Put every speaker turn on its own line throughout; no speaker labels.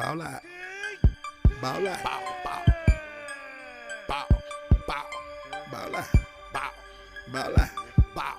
Ball out. Ball out.
Bow, bow, bow, bow,
Ball out.
bow,
Ball out.
bow.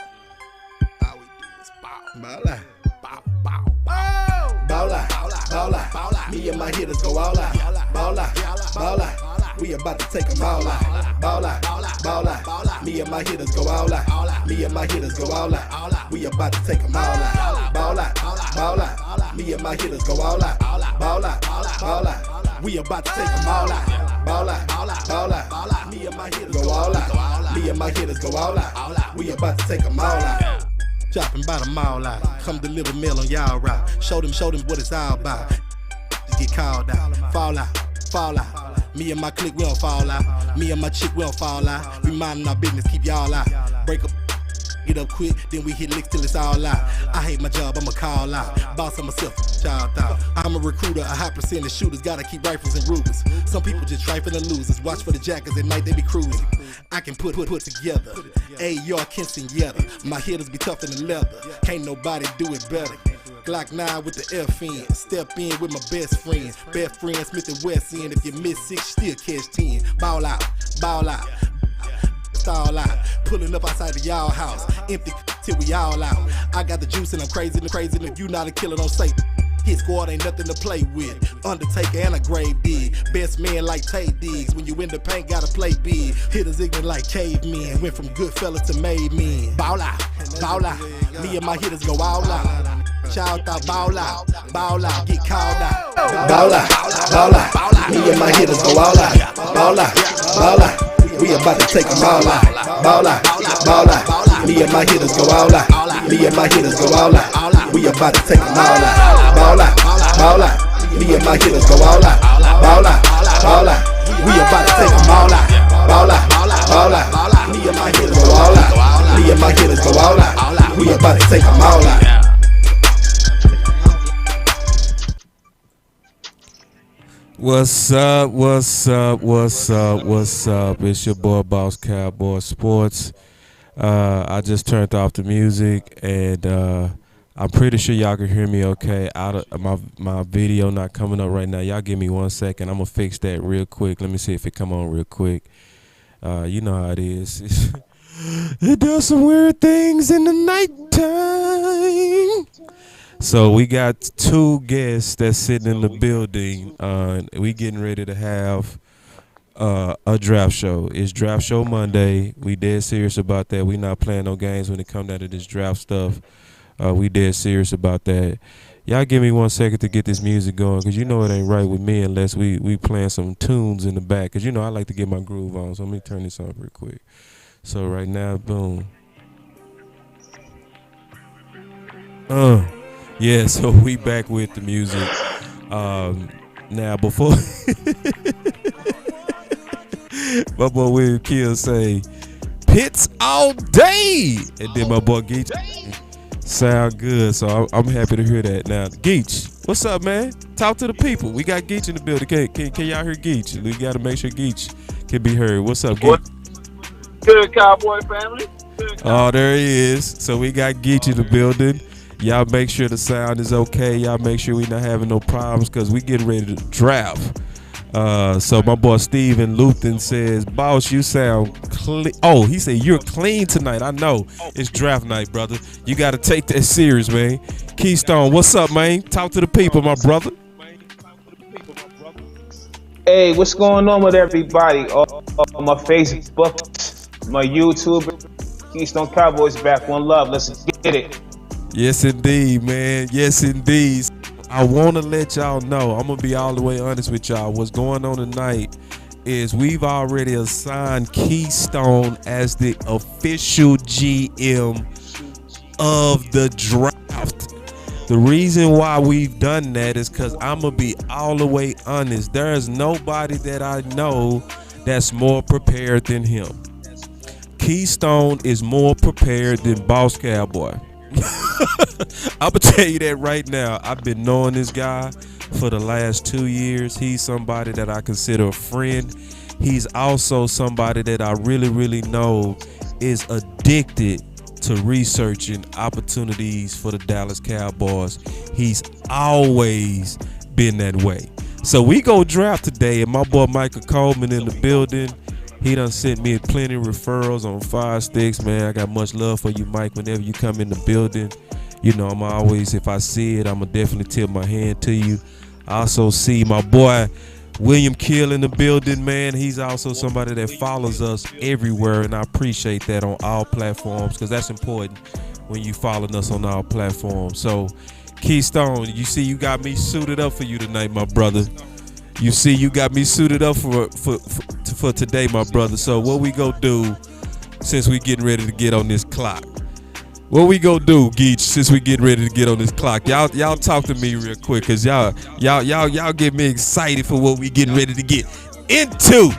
All we do is bow,
Ball out.
bow, bow, bow.
Ball out.
Ball out,
Ball out.
ball out.
Me and my hitters go all out. Ball out. Ball out. We about to take them all out. Ball out. Ball out. Me and my hitters go all out. Me and my hitters go all out. We about to take them all out. Ball out. Ball out. Me and my hitters go all out. Ball out. Ball out. We about to take them all out. Ball out. Ball out. Me and my hitters go all out. Me and my hitters go all out. We about to take them all out. Chopping by the mall out. Come deliver mail on y'all route. Show them what it's all about. Just get called out. Fall out. Fall out. Me and my clique, we don't fall out. Me and my chick, we don't fall out. We minding our business, keep y'all out. Break up, get up quick, then we hit licks till it's all out. I hate my job, I'ma call out. Boss of myself, child out. I'm a recruiter, a high percentage shooters, gotta keep rifles and Rugers. Some people just trifling the losers. Watch for the jackets, at night they be cruising. I can put together. AR Quinceañera. My hitters be tougher than leather. Can't nobody do it better. Glock 9 with the FN. Step in with my best friends. Best friend Smith and West End. If you miss 6, still catch 10. Ball out, ball out. Stall out. Pulling up outside the y'all house. Empty till we all out. I got the juice and I'm crazy. And if you not a killer, don't say. Hit squad ain't nothing to play with. Undertaker and a grave dig. Best man like Tay Diggs. When you in the paint, gotta play big. Hitters ignorant like cavemen. Went from good fellas to made men. Ball out, ball out. Me and my hitters go all out. Child out, ball out, get called out. Ball out, ball out. Me and my hitters go all out. Ball out, ball out. We about to take them all out. Ball out, ball out. Me and my hitters go all out. Me and my hitters go all out. We about to take them all out. Ball out, ball out. Me and my hitters go all out. Ball out, ball out. We about to take them all out. Ball out, ball out. Me and my hitters go all out. Me and my hitters go all out. We about to take them all out.
What's up, what's up, what's up, what's up? It's your boy Boss Cowboy Sports. I just turned off the music and I'm pretty sure y'all can hear me okay. Out of my video not coming up right now. Y'all give me 1 second. I'm gonna fix that real quick. Let me see if it come on real quick. You know how it is. It does some weird things in the nighttime. So we got 2 guests that's sitting in the building. We getting ready to have a draft show. It's draft show Monday. We dead serious about that. We not playing no games when it come down to this draft stuff. We dead serious about that. Y'all give me 1 second to get this music going, because you know it ain't right with me unless we playing some tunes in the back, because you know I like to get my groove on. So let me turn this on real quick. So right now, boom. Yeah, so we back with the music. Now before my boy William Kill say pits all day, and then my boy Geach sound good. So I'm happy to hear that. Now Geach, what's up, man? Talk to the people. We got Geach in the building. Can y'all hear Geach? We got to make sure Geach can be heard. What's up, Geach?
Good, Cowboy family. Good,
Oh, there he is. So we got Geach in the building. Y'all make sure the sound is okay. Y'all make sure we not having no problems, because we getting ready to draft. So my boy Steven Lupton says, boss, you sound clean. Oh, he said you're clean tonight. I know it's draft night, brother. You got to take that serious, man. Keystone, what's up, man? Talk to the people, my brother.
Hey, what's going on with everybody? On my Facebook, my YouTube, Keystone Cowboys back. One love. Let's get it.
Yes, indeed, man. Yes, indeed. I want to let y'all know, I'm going to be all the way honest with y'all. What's going on tonight is we've already assigned Keystone as the official GM of the draft. The reason why we've done that is because I'm going to be all the way honest. There is nobody that I know that's more prepared than him. Keystone is more prepared than Boss Cowboy. I'm gonna tell you that right now. I've been knowing this guy for the last 2 years. He's somebody that I consider a friend. He's also somebody that I really know is addicted to researching opportunities for the Dallas Cowboys. He's always been that way. So we go draft today, and my boy Michael Coleman in the building. He done sent me plenty of referrals on Fire Sticks, man. I got much love for you, Mike. Whenever you come in the building, you know I'm always, if I see it, I'm gonna definitely tip my hand to you. I also see my boy William Kill in the building, man. He's also somebody that follows us everywhere, and I appreciate that on all platforms because that's important when you following us on all platforms. So, Keystone, you see you got me suited up for you tonight, my brother. You see you got me suited up for today, my brother. So what we gonna do since we getting ready to get on this clock? What we gonna do, Geach, since we getting ready to get on this clock? Y'all talk to me real quick, cause y'all get me excited for what we getting ready to get into.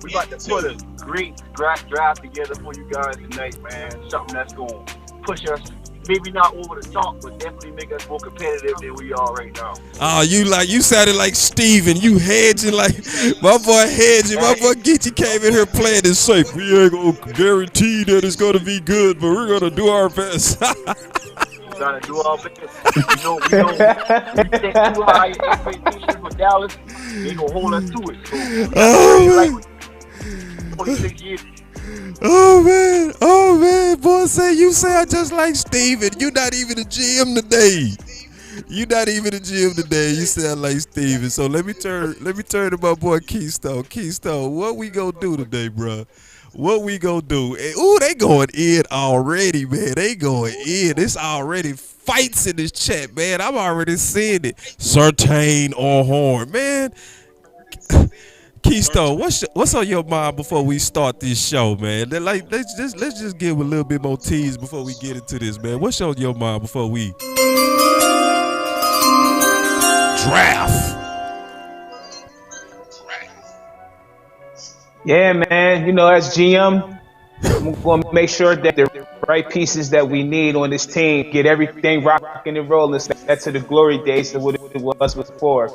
We about to put a great draft together for you guys tonight, man. Something that's gonna push us, maybe not over the top, but definitely make us more competitive than we are right now.
Oh, you sounded like Steven. You hedging like my boy hedging. My boy Geechie came in here playing it safe. We ain't gonna guarantee that it's gonna be good, but we're gonna do our best.
Gotta do our best. We set too high expectations for Dallas. They gonna hold us to it. So,
oh,
man. 26 years.
Oh man, boy, you sound just like Steven. You not even a GM today. You sound like Steven. So let me turn to my boy Keystone. Keystone, what we gonna do today, bro? What we gonna do? Ooh, they going in already, man. They going in. It's already fights in this chat, man. I'm already seeing it. Certain or Horn, man. Keystone, what's on your mind before we start this show, man? Let's just give a little bit more tease before we get into this, man. What's on your mind before we draft?
Yeah, man. You know, as GM, I'm going to make sure that the right pieces that we need on this team get everything rocking and rolling. That's to the glory days of what it was before.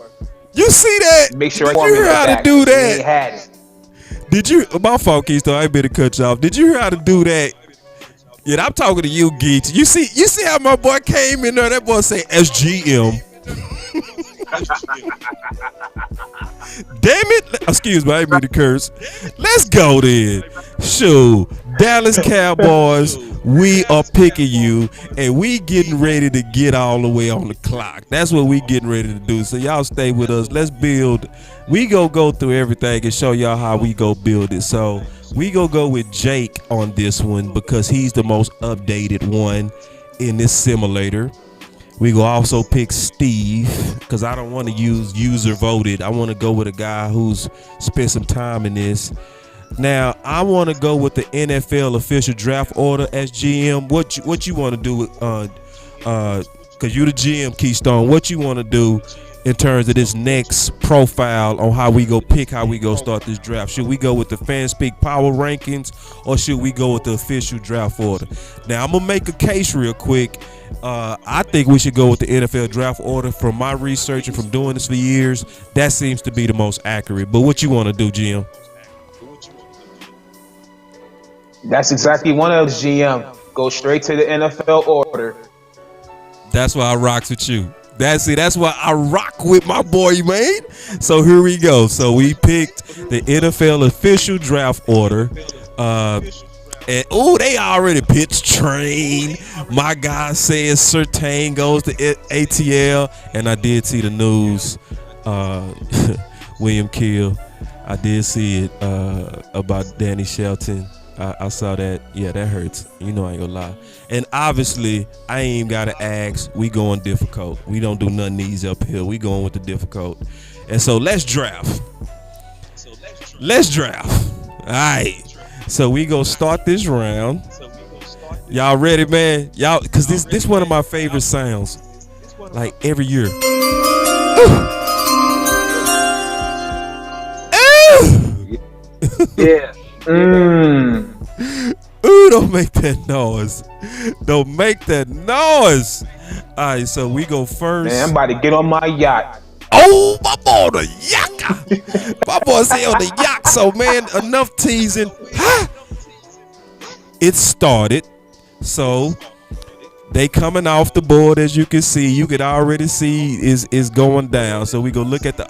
You see that?
Make sure
Did you hear how to do that?
Had it.
Did you? My fault, Keystone. I ain't better cut you off. Did you hear how to do that? Yeah, I'm talking to you, Geach. You see how my boy came in there? That boy say SGM. Damn it! Excuse me, I ain't mean to curse. Let's go then. Shoot, Dallas Cowboys, we are picking you, and we getting ready to get all the way on the clock. That's what we getting ready to do. So y'all stay with us. Let's build. We go through everything and show y'all how we go build it. So we go with Jake on this one because he's the most updated one in this simulator. We go also pick Steve because I don't want to use user voted. I want to go with a guy who's spent some time in this. Now I want to go with the NFL official draft order as GM. What you want to do? Because you're the GM, Keystone. What you want to do in terms of this next profile on how we go pick, how we go start this draft? Should we go with the FanSpeak Power Rankings or should we go with the official draft order? Now I'm gonna make a case real quick. I think we should go with the NFL draft order. From my research and from doing this for years, that seems to be the most accurate. But what you want to do, Jim?
That's exactly one of those, GM. Go straight to the NFL order.
That's why I rocks with you. That's why I rock with my boy, man. So here we go. So we picked the NFL official draft order. And they already pitched Train. My guy says Certain goes to ATL. And I did see the news, William Kill. I did see it about Danny Shelton. I saw that. Yeah, that hurts. You know I ain't gonna lie. And obviously, I ain't even gotta ask. We going difficult. We don't do nothing easy up here. We going with the difficult. And so let's draft. All right. So we gonna start this round. Y'all ready, man? Y'all, cause this one of my favorite sounds. Like every year.
Yeah.
Ooh, don't make that noise. Don't make that noise. All right, so we go first.
Man, I'm about to get on my yacht.
Oh, my boy, the yacht. My boy say on the yacht. So, man, enough teasing. It started. So, They coming off the board, as you can see. You could already see is going down. So we go look at the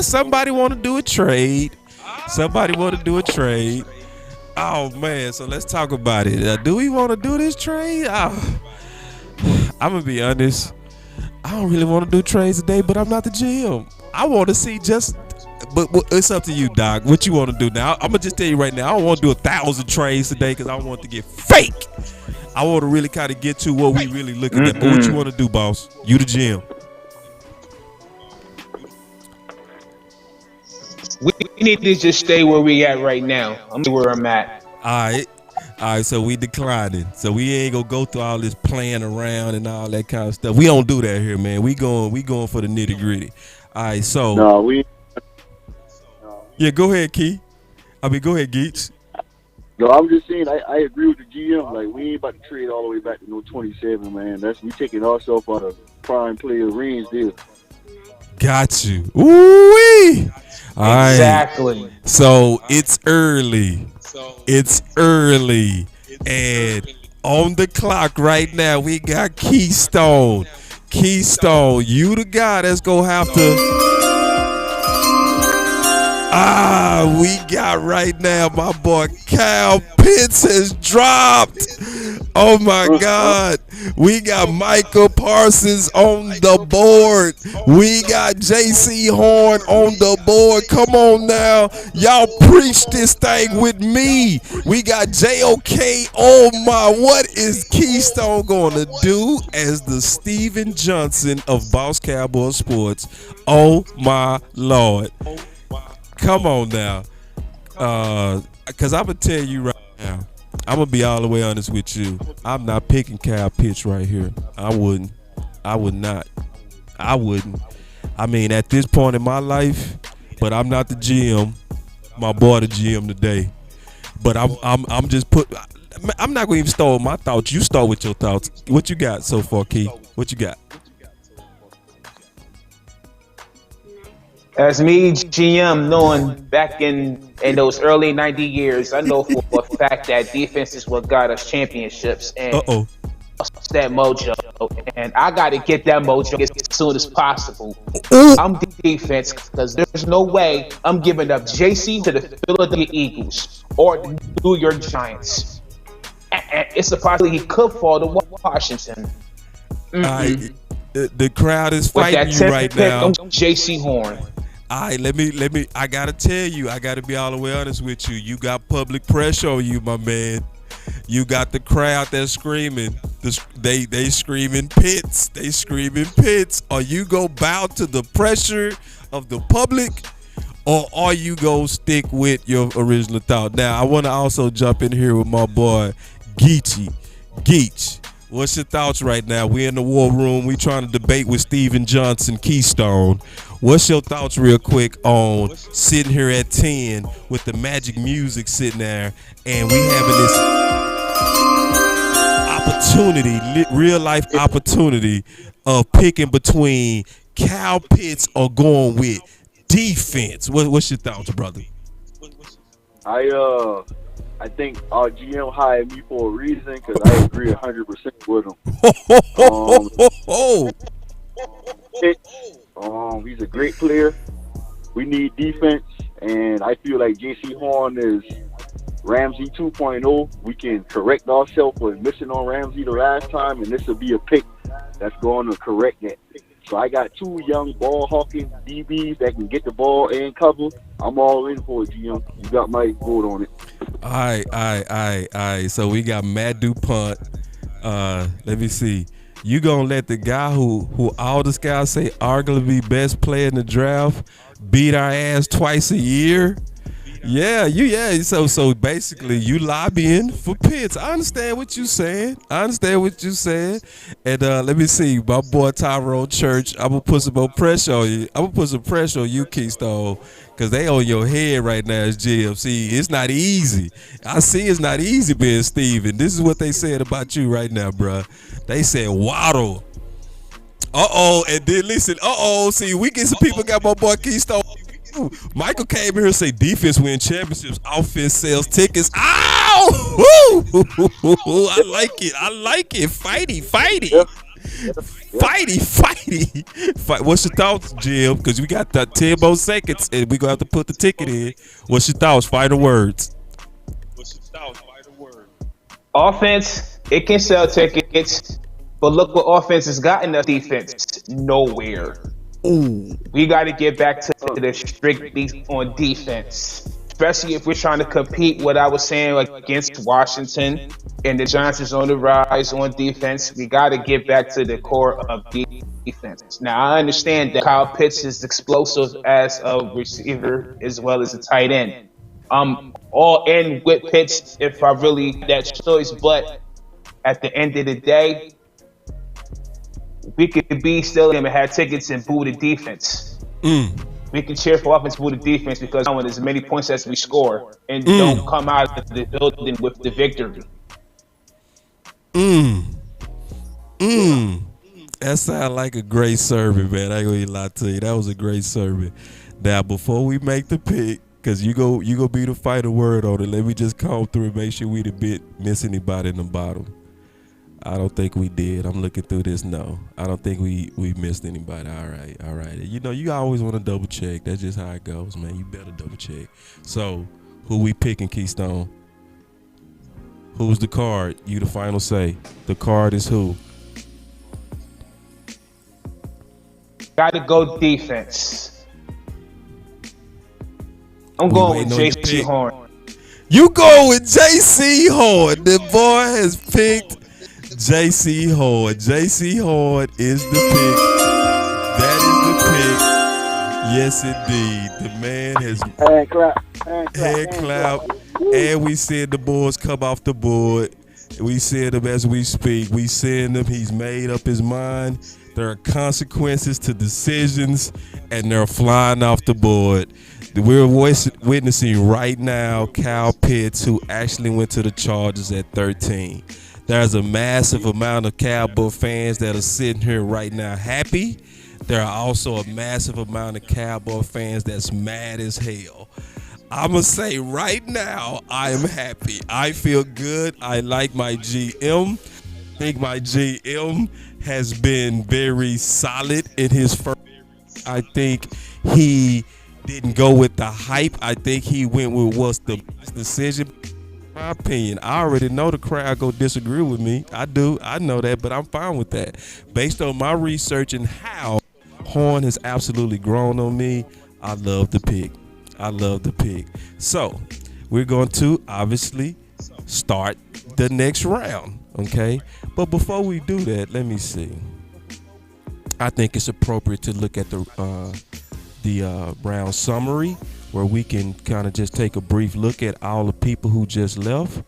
somebody want to do a trade. Somebody want to do a trade. Oh man, so let's talk about it. Do we want to do this trade? I'm gonna be honest. I don't really want to do trades today, but I'm not the GM. I want to see but it's up to you, Doc. What you want to do now? I'm gonna just tell you right now. I don't want to do 1,000 trades today because I want to get fake. I want to really kind of get to what we really looking at. But what you want to do, boss? You the GM.
We need to just stay where we at right now. I'm where I'm at.
All right. So we declining. So we ain't gonna go through all this playing around and all that kind of stuff. We don't do that here, man. We going for the nitty gritty. All right. So yeah, go ahead, Key. Go ahead, Geets.
No, I'm just saying I agree with the GM. Like, we ain't about to trade all the way back to no 27, man. We taking ourselves out of prime player range there.
Got you. Ooh-wee. All right.
Exactly.
So it's early. And on the clock right now, we got Keystone. Keystone, you the guy that's gonna have to. We got right now, my boy Kyle Pitts has dropped. Oh my God. We got Michael Parsons on the board. We got JC Horn on the board. Come on now. Y'all preach this thing with me. We got JOK. Oh my, what is Keystone going to do as the Steven Johnson of Boss Cowboy Sports? Oh my Lord. Come on now. Because I'm going to tell you right now, I'm going to be all the way honest with you. I'm not picking Kyle Pitts right here. I would not. I wouldn't. I mean, at this point in my life, but I'm not the GM. My boy the GM today. But I'm just I'm not going to even start with my thoughts. You start with your thoughts. What you got so far, Key? What you got?
As me, GM, knowing back in those early 90 years, I know for a fact that defense is what got us championships and that mojo. And I got to get that mojo as soon as possible. I'm defense because there's no way I'm giving up JC to the Philadelphia Eagles or the New York Giants. And it's a possibility he could fall to Washington.
The crowd is fighting you right now.
JC Horn.
All right, let me. I gotta tell you, I gotta be all the way honest with you. You got public pressure on you, my man. You got the crowd that's screaming. They screaming Pitts. They screaming Pitts. Are you go bow to the pressure of the public, or are you go stick with your original thought? Now, I want to also jump in here with my boy Geach. What's your thoughts right now? We in the war room. We trying to debate with Steven Johnson, Keystone. What's your thoughts real quick on sitting here at 10 with the magic music sitting there and we having this opportunity, real life opportunity of picking between Kyle Pitts or going with defense? What's your thoughts, brother?
I think our GM hired me for a reason because I agree 100% with him. He's a great player. We need defense, and I feel like JC Horn is Ramsey 2.0. We can correct ourselves for missing on Ramsey the last time, and this will be a pick that's going to correct that. So I got two young ball-hawking DBs that can get the ball and cover. I'm all in for it, GM. You got my vote on it.
All right. So we got Matt DuPont. Let me see. You gonna let the guy who all the scouts say arguably best player in the draft beat our ass twice a year? Yeah. So basically, you lobbying for Pitts. I understand what you saying. And let me see, my boy Tyrone Church. I'm gonna put some more pressure on you. I'm gonna put some pressure on you, Keystone, because they on your head right now as GMC. It's not easy. I see it's not easy being Steven. This is what they said about you right now, bruh. They said Waddle. And then listen. See, we get some people got my boy Keystone. Michael came here and say defense win championships, offense sells tickets. Ow! I like it. I like it. Fighty.
Yep. Yep.
Fighty. Fight. What's your thoughts, Jim? Because we got that 10 more seconds and we're going to have to put the ticket in. What's your thoughts? Final words.
Offense, it can sell tickets, but look what offense has gotten us defense. Nowhere.
Ooh.
We got to get back to the strictly on defense, especially if we're trying to compete. What I was saying, like against Washington and the Giants is on the rise on defense. We got to get back to the core of defense. Now I understand that Kyle Pitts is explosive as a receiver as well as a tight end. All in with Pitts if I really that choice, but at the end of the day, we could be still in and have tickets and boo the defense. We can cheer for offense, boo the defense because we want as many points as we score and don't come out of the building with the victory.
That sounds like a great sermon, man. I ain't gonna even lie to you. That was a great sermon. Now, before we make the pick, because you go be the final word on it, let me just comb through and make sure we didn't miss anybody in the bottom. I don't think we did. I'm looking through this. No, I don't think we missed anybody. All right. You know, you always want to double check. That's just how it goes, man. You better double check. So, who we picking, Keystone? Who's the card? You the final say. The card is who?
Got to go defense. I'm going with J.C. Horn.
You go with J.C. Horn. The boy has picked J.C. Horn. J.C. Horn is the pick. That is the pick. Yes, indeed. The man has hand clap. And we said the boys come off the board. We said him as we speak. We said him. He's made up his mind. There are consequences to decisions, and they're flying off the board. We're witnessing right now Kyle Pitts, who actually went to the Chargers at 13. There's a massive amount of Cowboy fans that are sitting here right now happy. There are also a massive amount of Cowboy fans that's mad as hell. I'm going to say right now, I am happy. I feel good. I like my GM. I think my GM has been very solid in his first. I think he didn't go with the hype. I think he went with what's the best decision. In my opinion, I already know the crowd go disagree with me. I do. I know that, but I'm fine with that. Based on my research and how Horn has absolutely grown on me, I love the pick. So we're going to obviously start the next round, okay? But before we do that, let me see. I think it's appropriate to look at the round summary, where we can kind of just take a brief look at all the people who just left,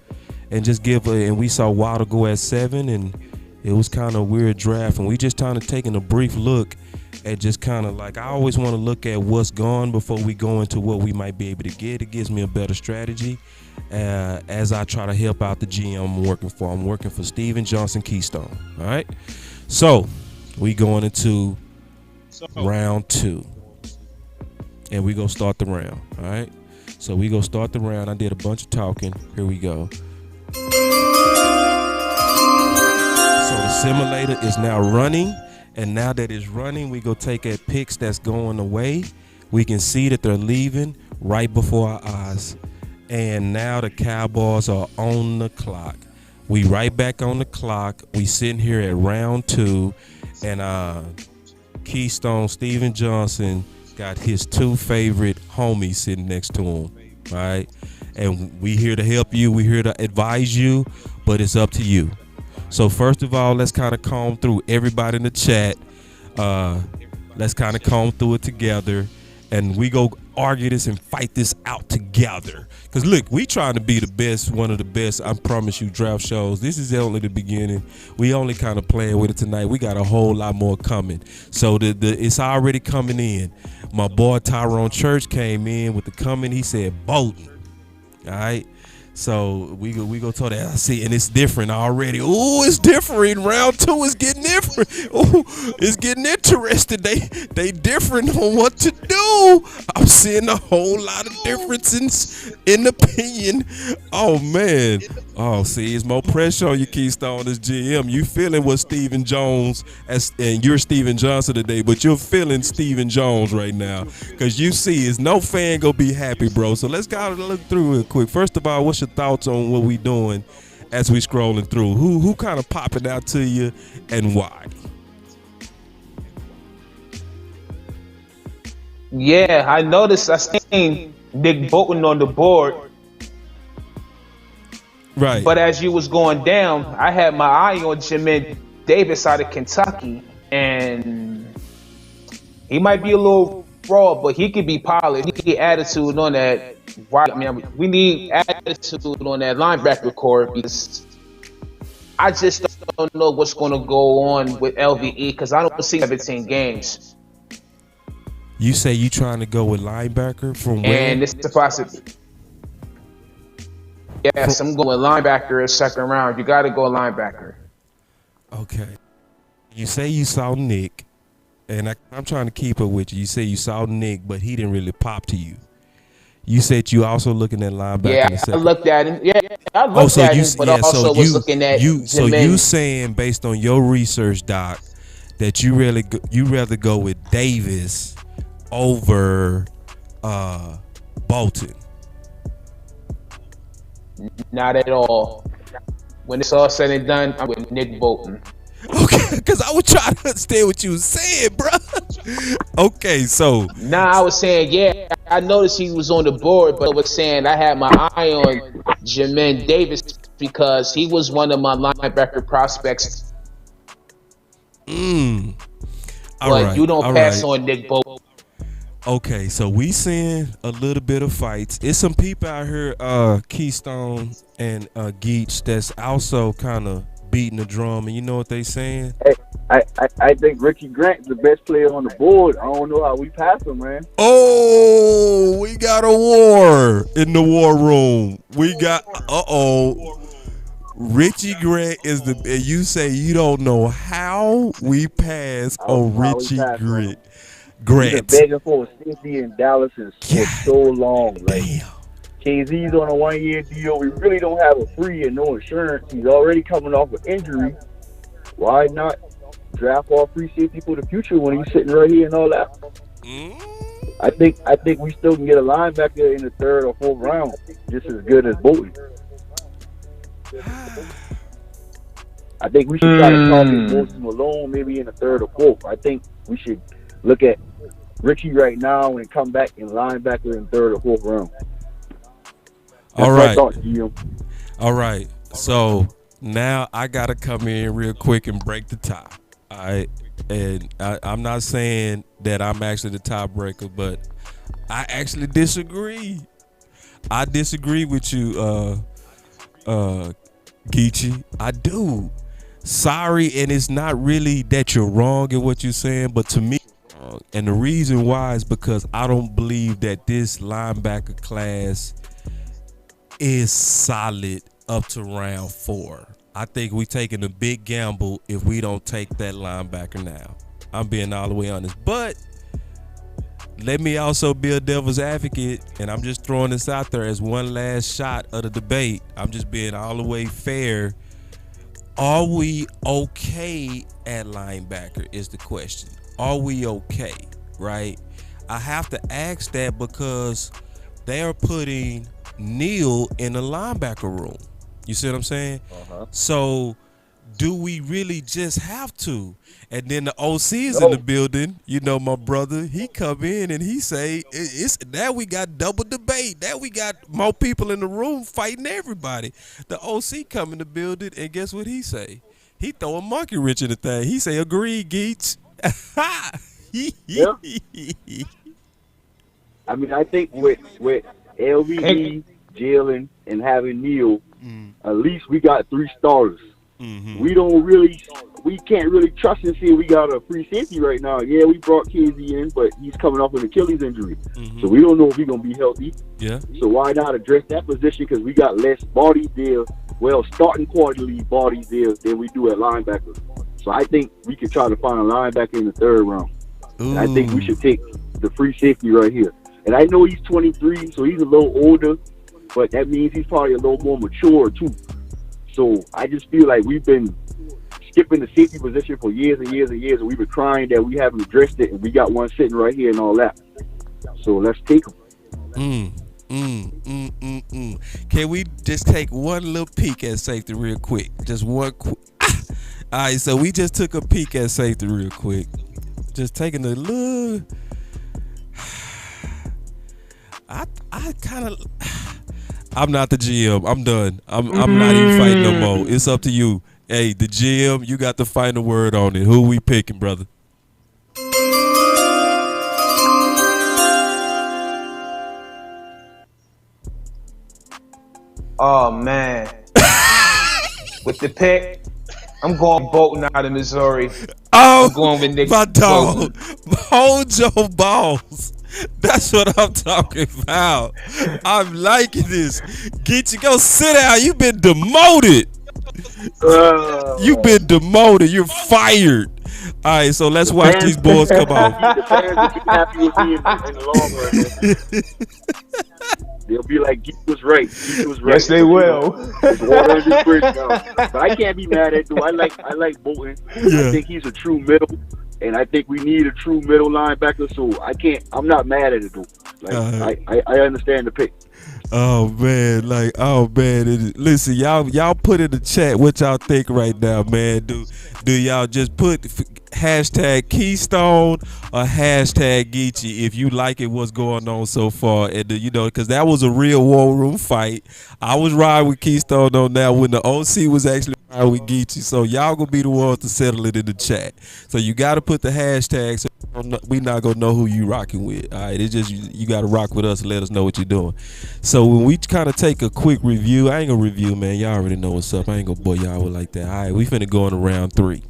and just and we saw Waddle go at 7, and it was kind of a weird draft, and we just kind of taking a brief look at just kind of like, I always want to look at what's gone before we go into what we might be able to get. It gives me a better strategy as I try to help out the GM I'm working for. I'm working for Steven Johnson Keystone. All right. So we going into round 2. And we go start the round. All right. So we go start the round. I did a bunch of talking. Here we go. So the simulator is now running. And now that it's running, we go take at picks that's going away. We can see that they're leaving right before our eyes. And now the Cowboys are on the clock. We right back on the clock. We sitting here at round 2. And Keystone Steven Johnson got his 2 favorite homies sitting next to him. All right. And we here to help you. We here to advise you. But it's up to you. So first of all, let's kind of comb through everybody in the chat. Let's kind of comb through it together, and we go argue this and fight this out together. Because look, we trying to be the best, one of the best, I promise you, draft shows. This is only the beginning. We only kind of playing with it tonight. We got a whole lot more coming. So it's already coming in. My boy Tyrone Church came in with the coming. He said Bolton. All right. So we go to that. I see, and it's different already. Ooh, it's different. Round 2 is getting different. Ooh, it's getting interesting. They different on what to do. I'm seeing a whole lot of differences in opinion. Oh man. Oh, see, it's more pressure on you, Keystone, as GM. You feeling what Stephen Jones and you're Stephen Johnson today, but you're feeling Stephen Jones right now. Cause you see, is no fan gonna be happy, bro. So let's go look through it quick. First of all, what's your thoughts on what we doing as we scrolling through? Who kind of popping out to you and why?
Yeah, I noticed. I seen Nick Bolton on the board.
Right.
But as you was going down, I had my eye on Jamin Davis out of Kentucky, and he might be a little raw, but he could be polished. He could get attitude on that. Why, man? We need attitude on that linebacker core because I just don't know what's going to go on with LVE because I don't see 17 games.
You say you trying to go with linebacker from where?
And this is the possibility. Yes, I'm going linebacker in second round. You got to go linebacker.
Okay. You say you saw Nick, and I'm trying to keep up with you. You say you saw Nick, but he didn't really pop to you. You said you also looking at linebacker.
Yeah, I looked at him. Yeah, I looked at him, but also was looking at
you. So you saying based on your research, Doc, that you rather go with Davis over Bolton?
Not at all. When it's all said and done, I'm with Nick Bolton.
Okay, because I was trying to understand what you was saying, bro. Okay, so.
I was saying, yeah, I noticed he was on the board, but I was saying I had my eye on Jamin Davis because he was one of my linebacker prospects. But you don't pass on Nick Bolton.
Okay, so we seeing a little bit of fights. It's some people out here, Keystone and Geach, that's also kind of beating the drum, and you know what they saying?
Hey, I think Richie Grant's the best player on the board. I don't know how we pass him, man.
Oh, we got a war in the war room. We got Richie Grant is and you say you don't know how we pass on Richie Grant.
He's been begging for a safety in Dallas for so long. Like, KZ's on a 1-year deal. We really don't have a free and no insurance. He's already coming off an injury. Why not draft all free safety for the future when he's sitting right here and all that? I think we still can get a linebacker in the 3rd or 4th round, just as good as Bolton. I think we should try to target Bolton alone, maybe in the 3rd or 4th. I think we should look at Richie right now and come back in linebacker in 3rd or 4th round. That's
all right.
Thoughts, GM.
All right. So now I gotta come in real quick and break the tie. All right. And I'm not saying that I'm actually the tiebreaker, but I actually disagree. I disagree with you, Geechee. I do. Sorry, and it's not really that you're wrong in what you're saying, but to me, and the reason why is because I don't believe that this linebacker class is solid up to round 4. I think we're taking a big gamble if we don't take that linebacker now. I'm being all the way honest. But let me also be a devil's advocate, and I'm just throwing this out there as one last shot of the debate. I'm just being all the way fair. Are we okay at linebacker is the question. Are we okay, right? I have to ask that because they're putting Neal in the linebacker room. You see what I'm saying? So do we really just have to? And then the OC is in the building. You know, my brother, he come in and he say, "It's now we got double debate. Now we got more people in the room fighting everybody." The OC come in the building, and guess what he say? He throw a monkey wrench in the thing. He say, "Agree, Geach."
Yeah. I mean, I think with LVE, Jalen, and having Neal, at least we got 3 starters. We don't really
we can't really trust and see we got a free safety right now. Yeah, we brought KZ in, but he's coming off an Achilles injury. So we don't know if he's going to be healthy.
Yeah.
So why not address that position? Because we got less bodies there, starting quality bodies there than we do at linebacker. So I think we could try to find a linebacker in the third round. And I think we should take the free safety right here. And I know he's 23, so he's a little older, but that means he's probably a little more mature too. So I just feel like we've been skipping the safety position for years and years and years, and we've been crying that we haven't addressed it, and we got one sitting right here and all that. So let's take him.
Can we just take one little peek at safety real quick? Just one quick. All right, so we just took a peek at safety real quick. Just taking a look. I kind of. I'm not the GM. I'm done. I'm not even fighting no more. It's up to you. Hey, the GM, you got the final word on it. Who we picking, brother?
Oh man. With the pick, I'm going Bolton out of Missouri.
Oh,
I'm going with Nick
my dog.
Bolton.
Hold your balls. That's what I'm talking about. I'm liking this. Get you, go sit down. You've been demoted. You've been demoted. You're fired. All right, so let's watch these boys come off.
The fans will be happy with me in the long run. They'll be like, Geek was right. Geek was right.
Yes, they will.
There's water in this bridge now. But I can't be mad at him. I like Bolton.
Yeah.
I think he's a true middle, and I think we need a true middle linebacker. So I'm not mad at it though. Like I understand the pick.
Oh man, listen, y'all put in the chat what y'all think right now, man. Do y'all just put hashtag Keystone or hashtag Geechee if you like it, what's going on so far? And because that was a real war room fight. I was riding with Keystone on that when the OC was actually riding with Geechee. So y'all gonna be the ones to settle it in the chat. So you got to put the hashtag. So we not gonna know who you rocking with. All right, it's just you got to rock with us and let us know what you're doing. So when we kind of take a quick review, I ain't gonna review, man. Y'all already know what's up. I ain't gonna bore y'all with like that. All right, we finna go into round 3.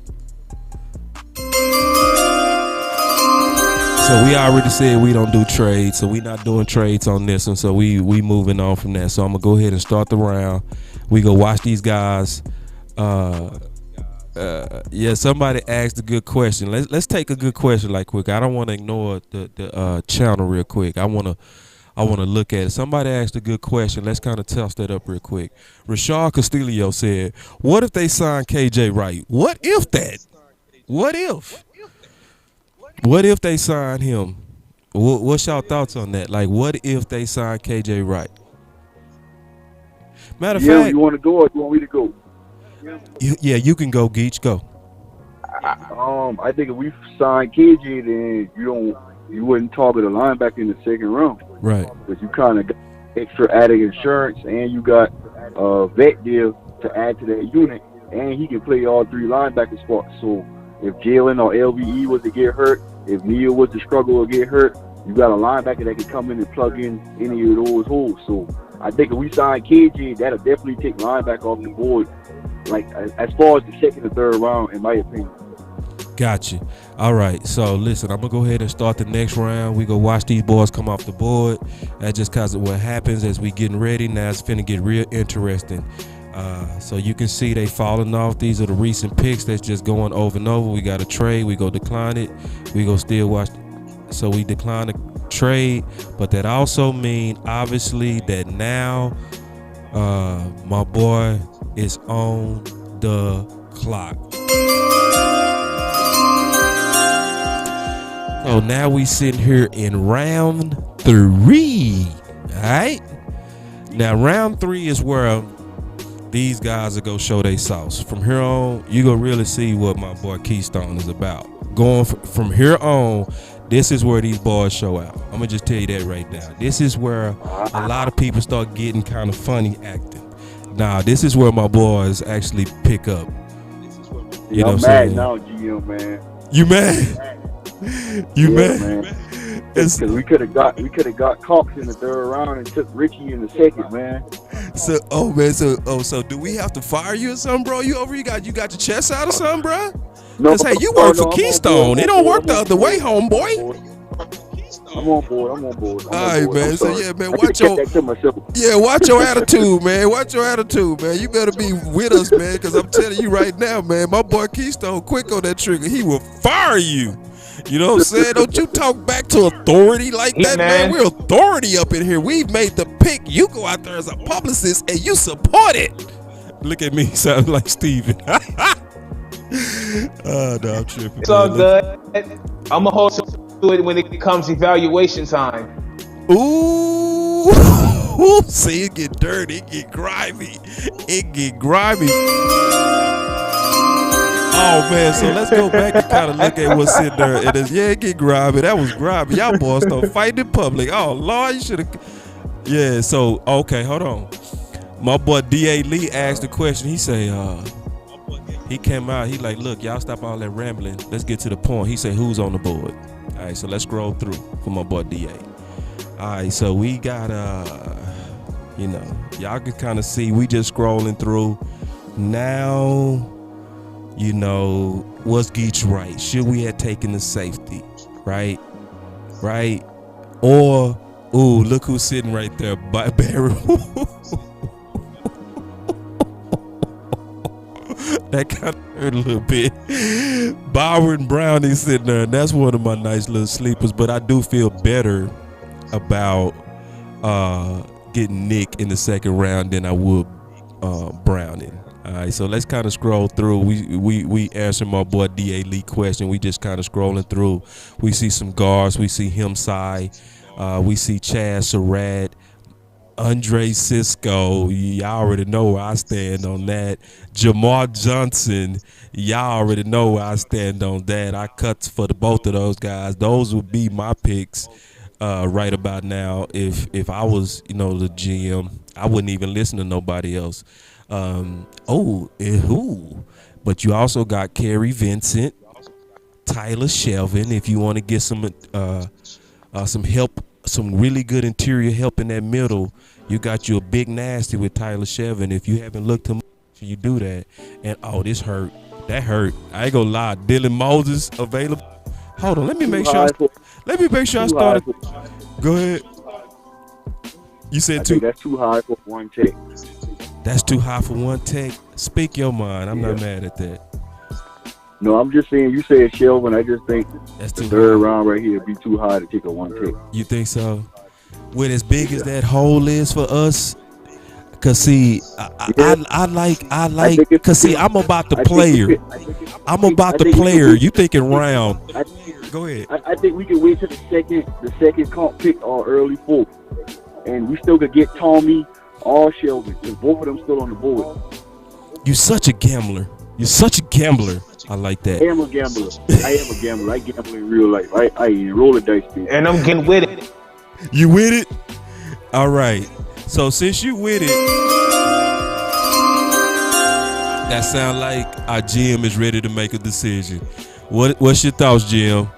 So we already said we don't do trades, so we not doing trades on this one. So we moving on from that. So I'm gonna go ahead and start the round. We go watch these guys. Yeah, somebody asked a good question. Let's take a good question like quick. I don't want to ignore the channel real quick. I want to look at it. Somebody asked a good question. Let's kind of toss that up real quick. Rashad Castillo said, "What if they sign KJ Wright? What if that? What if? What if they sign him? What's y'all thoughts on that? Like, what if they sign KJ Wright? Matter of fact,
you want to go or you want me to go?
Yeah, you can go, Geach. Go.
I think if we sign KJ, then you wouldn't target a linebacker in the second round,
Right.
Because you kind of got extra added insurance, and you got a vet deal to add to that unit, and he can play all 3 linebacker spots. So if Jalen or LVE was to get hurt, if Neil was to struggle or get hurt, you got a linebacker that can come in and plug in any of those holes. So I think if we sign KJ, that'll definitely take linebacker off the board, like as far as the second and third round, in my opinion.
Gotcha. All right. So listen, I'm gonna go ahead and start the next round. We go watch these boys come off the board. That's just cause of what happens as we getting ready. Now it's finna get real interesting. So you can see they falling off. These are the recent picks that's just going over and over. We got a trade. We go decline it. We go still watch. So we decline the trade, but that also mean obviously that now my boy is on the clock. So now we sitting here in round 3. All right. Now round 3 is where these guys are gonna show their sauce. From here on, you gonna really see what my boy Keystone is about. Going from here on, this is where these boys show out. I'm gonna just tell you that right now. This is where a lot of people start getting kind of funny acting. Nah, this is where my boys actually pick up. You know what I'm saying?
Now, GM, man.
You mad? You mad?
Man. Because we could have got Cox in the third round and took Richie in the second, man.
So do we have to fire you or something, bro? You got your chest out or something, bro? Cause hey, you work for Keystone. It don't work the other way, homeboy.
I'm on board. All
right, man. So yeah, man, watch your attitude, man. Watch your attitude, man. You better be with us, man. Cause I'm telling you right now, man, my boy Keystone quick on that trigger. He will fire you. You know what I'm saying? Don't you talk back to authority like that, man. We're authority up in here. We've made the pick. You go out there as a publicist and you support it. Look at me, sound like Steven. Oh, no, I'm tripping.
It's all good. I'm going to hold to it when it comes evaluation time.
Ooh. See, it get dirty. It get grimy. Oh, man, so let's go back and kind of look at what's in there. It get grimy. That was grimy. Y'all boys start fighting in public. Oh, Lord, you should have. Yeah, so, okay, hold on. My boy D.A. Lee asked the question. He say, he came out. He like, look, y'all stop all that rambling. Let's get to the point. He said, who's on the board? All right, so let's scroll through for my boy D.A. All right, so we got, you know, y'all can kind of see. We just scrolling through. Now, you know, was Geach right? Should we have taken the safety? Right? Or, ooh, look who's sitting right there. Barry. That kind of hurt a little bit. Byron Brown is sitting there, and that's one of my nice little sleepers. But I do feel better about getting Nick in the second round than I would Browning. All right, so let's kind of scroll through. We answered my boy D.A. Lee question. We just kind of scrolling through. We see some guards. We see Himsai. We see Chaz Surratt. Andre Cisco, y'all already know where I stand on that. Jamar Johnson, y'all already know where I stand on that. I cut for both of those guys. Those would be my picks right about now. If I was, you know, the GM, I wouldn't even listen to nobody else. But you also got Kerry Vincent, Tyler Shelvin. If you want to get some help, some really good interior help in that middle, you got you a big nasty with Tyler Shelvin. If you haven't looked him up, you do that. And this hurt. That hurt. I ain't gonna lie. Dylan Moses available. Hold on. Let me make sure I started. Go ahead. You said two.
That's too high for one take.
That's too high for one take. Speak your mind. I'm not mad at that.
No, I'm just saying, you said Shelvin. I just think
that's
the third round right here would be too high to take a one take.
You think so? With as big as that hole is for us, cause see, I like, cause see, I'm about the player. I'm about the player. You thinking round? Go ahead.
I think we can wait till the second comp pick or early fourth, and we still could get Tommy or Shelvin, because both of them still on the board.
You such a gambler. You're such a gambler. I like that.
I am a gambler. I gamble in real life. I roll the dice, man.
And I'm getting with it.
You with it? All right. So since you with it, that sound like our GM is ready to make a decision. What's your thoughts, GM?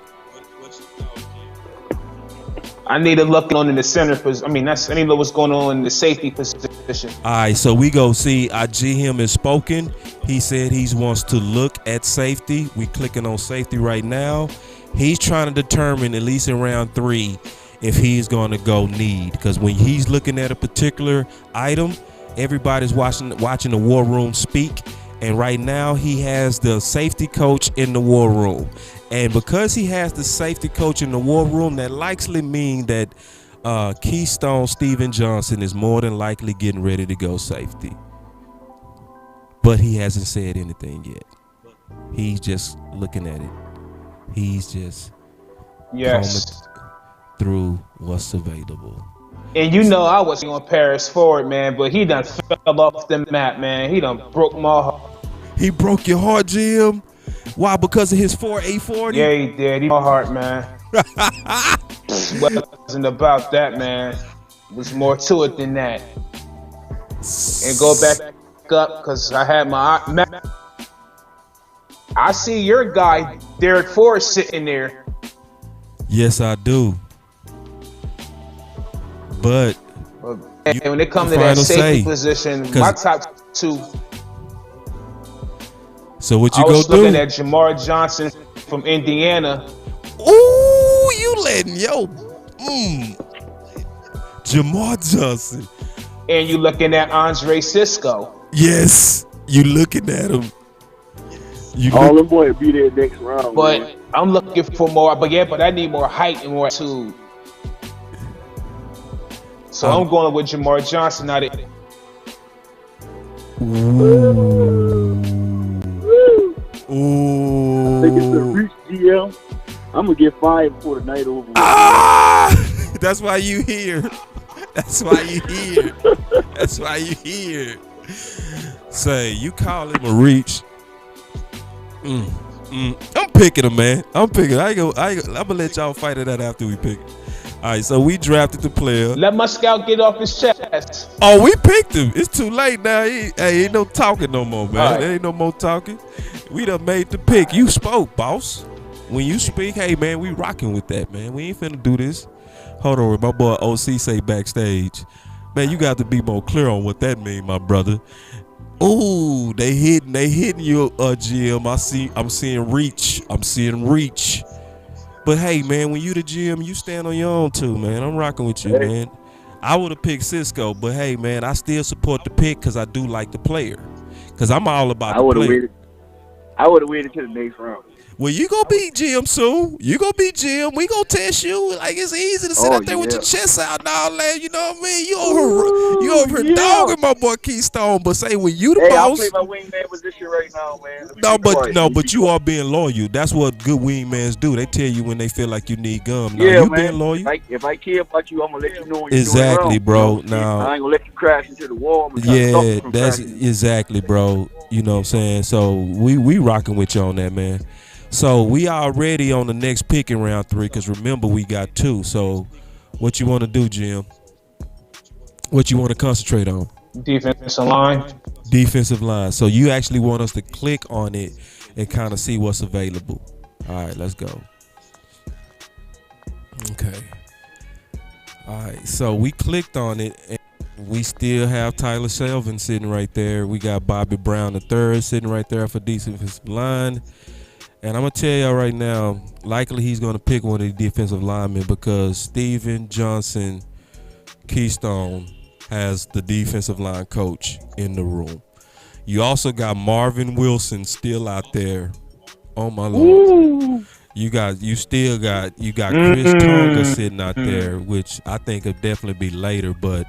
I need to look on in the center position. I need to know what's going on in the safety position.
All right, so we go see our GM has spoken. He said he wants to look at safety. We clicking on safety right now. He's trying to determine, at least in round 3, if he's going to go need. Because when he's looking at a particular item, everybody's watching the war room speak. And right now he has the safety coach in the war room. And because he has the safety coach in the war room, that likely means that Keystone Steven Johnson is more than likely getting ready to go safety. But he hasn't said anything yet. He's just looking at it. He's just combing through what's available.
And you know I was on Paris Ford, man, but he done fell off the map, man. He done broke my heart.
He broke your heart, Jim? Why? Because of his 4.840?
Yeah, he did. He broke my heart, man. It wasn't about that, man. It was more to it than that. And go back up, because I had my... I see your guy, Derek Forrest, sitting there.
Yes, I do. But
when it comes to that safety position, my top 2.
So what
I
you go
was looking
do?
at Jamar Johnson from Indiana.
Ooh, you letting Jamar Johnson.
And you looking at Andre Cisco.
Yes, you looking at him.
All them boys be there next round,
But
man.
I'm looking for more. But I need more height and more attitude. So I'm going with Jamar Johnson out of.
Ooh.
I think it's the reach GM. I'm gonna get fired before the night over.
That's why you here. That's why you here. That's why you here. Say, you call him a reach. I'm picking him, man. I'm picking. I'm gonna let y'all fight it out after we pick it. All right, so we drafted the player.
Let my scout get off his chest.
Oh, we picked him. It's too late now. Ain't no talking no more, man.
Right.
There ain't no more talking. We done made the pick. You spoke, boss. When you speak, hey, man, we rocking with that, man. We ain't finna do this. Hold on, my boy OC say backstage. Man, you got to be more clear on what that mean, my brother. Ooh, they hitting you, GM. I'm seeing reach. But hey, man, when you the GM, you stand on your own too, man. I'm rocking with you, man. I would have picked Cisco, but hey, man, I still support the pick because I do like the player. Because I'm all about the player.
I would have waited till the next round.
Well, you gonna be GM soon. You gonna be GM. We gonna test you. Like, it's easy to sit out there with your chest out and all that. You know what I mean? You over here dogging my boy Keystone. But say, when you the boss.
I play my wingman position right now, man.
But you are being loyal. That's what good wingmans do. They tell you when they feel like you need gum. Now,
yeah,
you
man.
being loyal.
If I care about you, I'm gonna let you know when you're
exactly,
doing
bro.
wrong.
Now
I ain't gonna let you crash into the wall.
Yeah, that's exactly, bro. You know what I'm saying? So we rocking with you on that, man. So we already on the next pick in round 3 because remember we got 2. So what you want to do, Jim? What you want to concentrate on?
Defensive line.
Defensive line. So you actually want us to click on it and kind of see what's available. All right, let's go. Okay. All right, so we clicked on it and we still have Tyler Shelvin sitting right there. We got Bobby Brown III sitting right there for defensive line. And I'm going to tell y'all right now, likely he's going to pick one of the defensive linemen because Steven Johnson Keystone has the defensive line coach in the room. You also got Marvin Wilson still out there. Oh, my Lord. You still got Chris Tonga sitting out there, which I think will definitely be later. But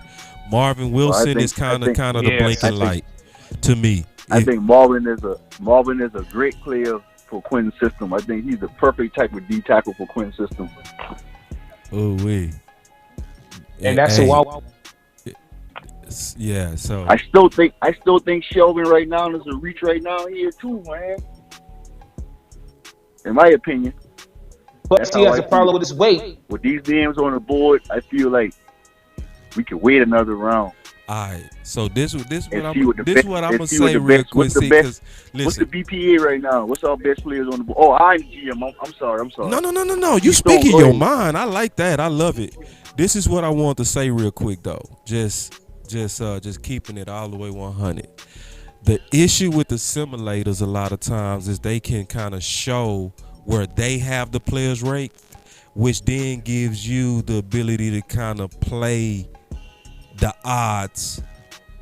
Marvin Wilson is kind of the blinking light to me.
I think Marvin is a great player for Quinn's system. I think he's the perfect type of D tackle for Quinn's system.
Oh wait.
And that's why.
Yeah. So
I still think Shelvin right now is a reach right now here too, man. In my opinion.
But he has a problem with his weight.
With these DMs on the board, I feel like we could wait another round.
All right, so this what I'm gonna
see
say real quick.
What's the BPA right now? What's our best players on the board? Oh, I'm GM. I'm sorry.
No. You speaking your mind. I like that. I love it. This is what I want to say real quick though. Just keeping it all the way 100. The issue with the simulators a lot of times is they can kind of show where they have the players ranked, which then gives you the ability to kind of play the odds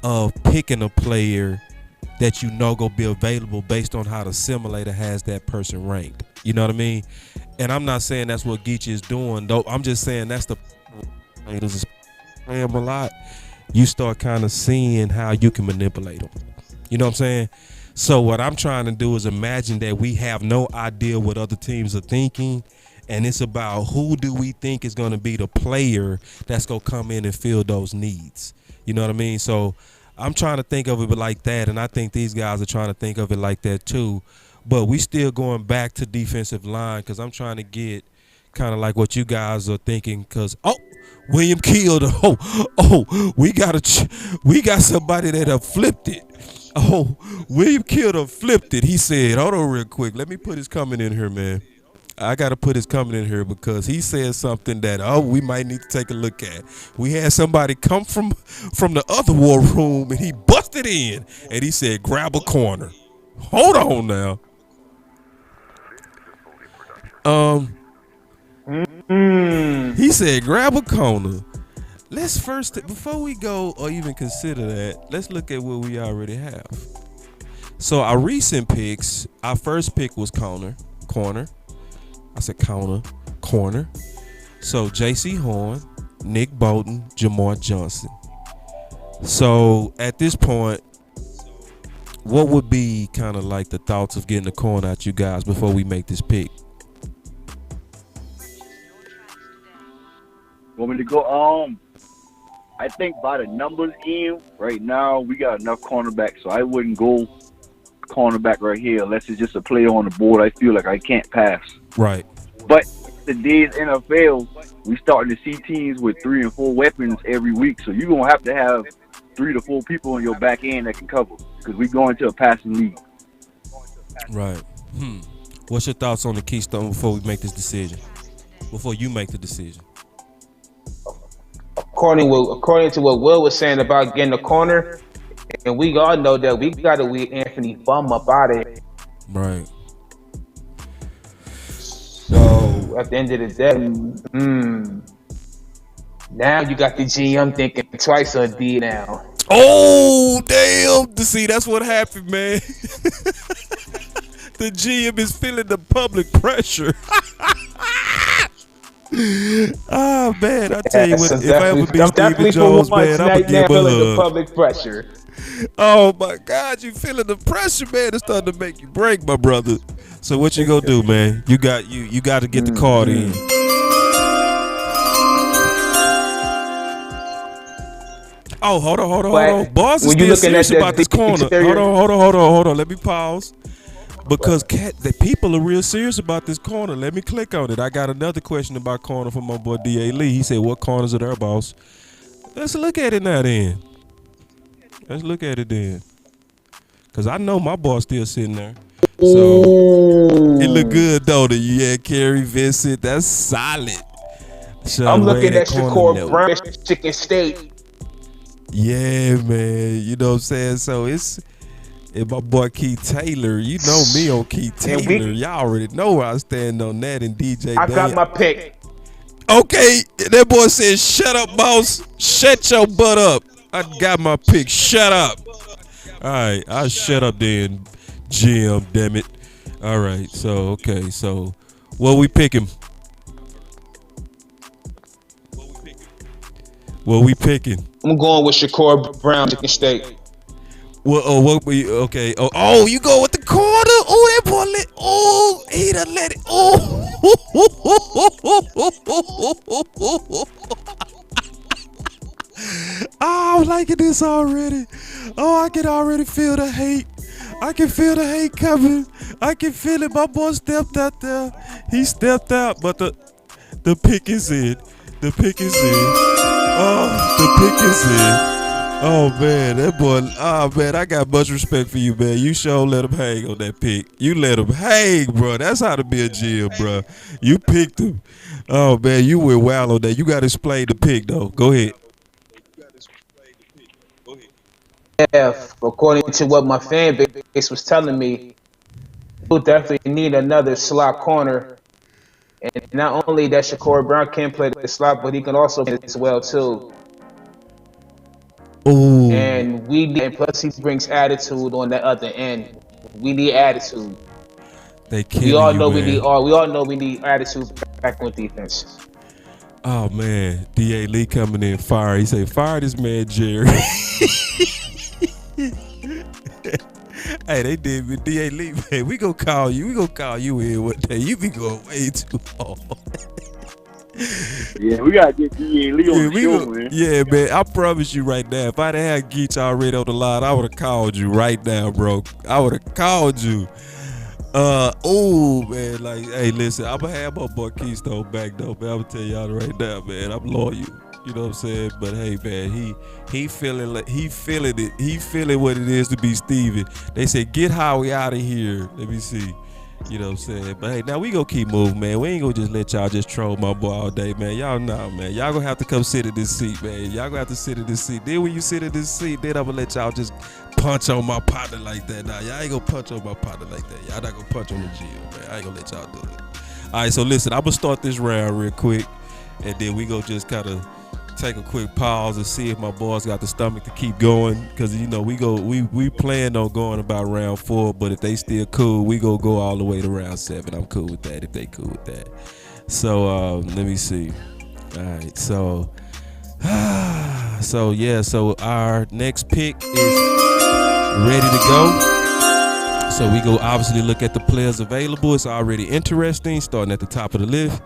of picking a player that you know gonna be available based on how the simulator has that person ranked. You know what I mean? And I'm not saying that's what Geechee is doing, though. I'm just saying that's the play him a lot. You start kind of seeing how you can manipulate them. You know what I'm saying? So what I'm trying to do is imagine that we have no idea what other teams are thinking. And it's about who do we think is going to be the player that's going to come in and fill those needs. You know what I mean? So I'm trying to think of it like that, and I think these guys are trying to think of it like that too. But we still going back to defensive line because I'm trying to get kind of like what you guys are thinking because, William killed. We got somebody that have flipped it. William killed or flipped it. He said, hold on real quick. Let me put his comment in here, man. I got to put his comment in here because he said something that, we might need to take a look at. We had somebody come from the other war room and he busted in and he said, grab a corner. Hold on now. He said grab a corner. Let's first, before we go or even consider that, let's look at what we already have. So our recent picks, our first pick was corner. I said corner. So J.C. Horn, Nick Bolton, Jamar Johnson. So at this point, what would be kind of like the thoughts of getting the corner out you guys before we make this pick?
Want me to go? I think by the numbers in right now, we got enough cornerbacks, so I wouldn't go cornerback right here unless it's just a player on the board. I feel like I can't pass.
Right.
But today's NFL, we starting to see teams with 3 and 4 weapons every week, so you're gonna have to have 3 to 4 people on your back end that can cover because we go into a passing league.
Right. What's your thoughts on the Keystone before we make this decision? Before you make the decision?
According to what Will was saying about getting a corner, and we all know that we got to weed Anthony Bum up out of it.
Right.
So at the end of the day, now you got the GM thinking twice on D now.
Oh, damn. See, that's what happened, man. The GM is feeling the public pressure. Oh, man, I tell you what, if I ever be Stephen Jones, man, I'm going to give a
feeling the
hug.
public pressure.
Oh, my God, you feeling the pressure, man. It's starting to make you break, my brother. So what you going to do, man? You got to get the card in. Oh, hold on. Boss is still serious about this corner. Hold on. Let me pause. Because the people are real serious about this corner. Let me click on it. I got another question about corner from my boy D.A. Lee. He said, what corners are there, boss? Let's look at it now then. Because I know my boss still sitting there. So it look good, though. Yeah, Kerry Vincent. That's solid.
I'm looking at Shakur Brown, Chicken State.
Yeah, man. You know what I'm saying? So it's my boy Keith Taylor. You know me on Keith Taylor. Y'all already know where I stand on that and DJ.
I got my pick.
Okay, that boy said, shut up, boss. Shut your butt up. I got my pick. Shut up. All right, I'll shut up then, Jim, damn it. All right, so what we picking?
I'm going with Shakur Brown, Chicken State.
Well, okay. Oh, you go with the corner. Oh, that boy he done let it. I'm liking this already. Oh, I can already feel the hate. I can feel the hate coming. I can feel it. My boy stepped out there. He stepped out, but the pick is in. The pick is in. Oh, man, that boy, I got much respect for you, man. You sure let him hang on that pick. You let him hang, bro. That's how to be a GM, bro. You picked him. Oh, man, you went wild on that. You got to explain the pick, though. Go ahead.
Yeah, according to what my fan base was telling me, we'll definitely need another slot corner. And not only that Shakur Brown can play the slot, but he can also play as well, too.
Ooh.
And plus he brings attitude on the other end. We need attitude. We all know we need attitude back on defense.
Oh man, D.A. Lee coming in fire. He say, fire this man Jerry. Hey, they did with D.A. Lee, man. We gonna call you in one day. You be going way too hard.
Yeah, we gotta get D.A. Lee on the show, man.
Yeah, man. I promise you right now, if I'd had Geach already on the line, I would have called you right now, bro. I would have called you. Man, like, hey, listen, I'm gonna have my boy Keystone back though, man. I'm gonna tell y'all right now, man. I'm loyal. You know what I'm saying? But hey, man, he feeling it. He feeling what it is to be Steven. They say get Howie out of here. Let me see. You know what I'm saying? But hey, now we gonna keep moving, man. We ain't gonna just let y'all just troll my boy all day, man. Y'all know, man. Y'all gonna have to come sit in this seat, man. Y'all gonna have to sit in this seat. Then when you sit in this seat, then I'm gonna let y'all just punch on my partner like that. Nah, y'all ain't gonna punch on my partner like that. Y'all not gonna punch on the gym, man. I ain't gonna let y'all do it. All right, so listen, I'm gonna start this round real quick, and then we gonna just kind of take a quick pause and see if my boys got the stomach to keep going. Cause you know we plan on going about round 4, but if they still cool, we go all the way to round 7. I'm cool with that if they cool with that. So let me see. All right, so so our next pick is ready to go. So we go obviously look at the players available. It's already interesting, starting at the top of the list.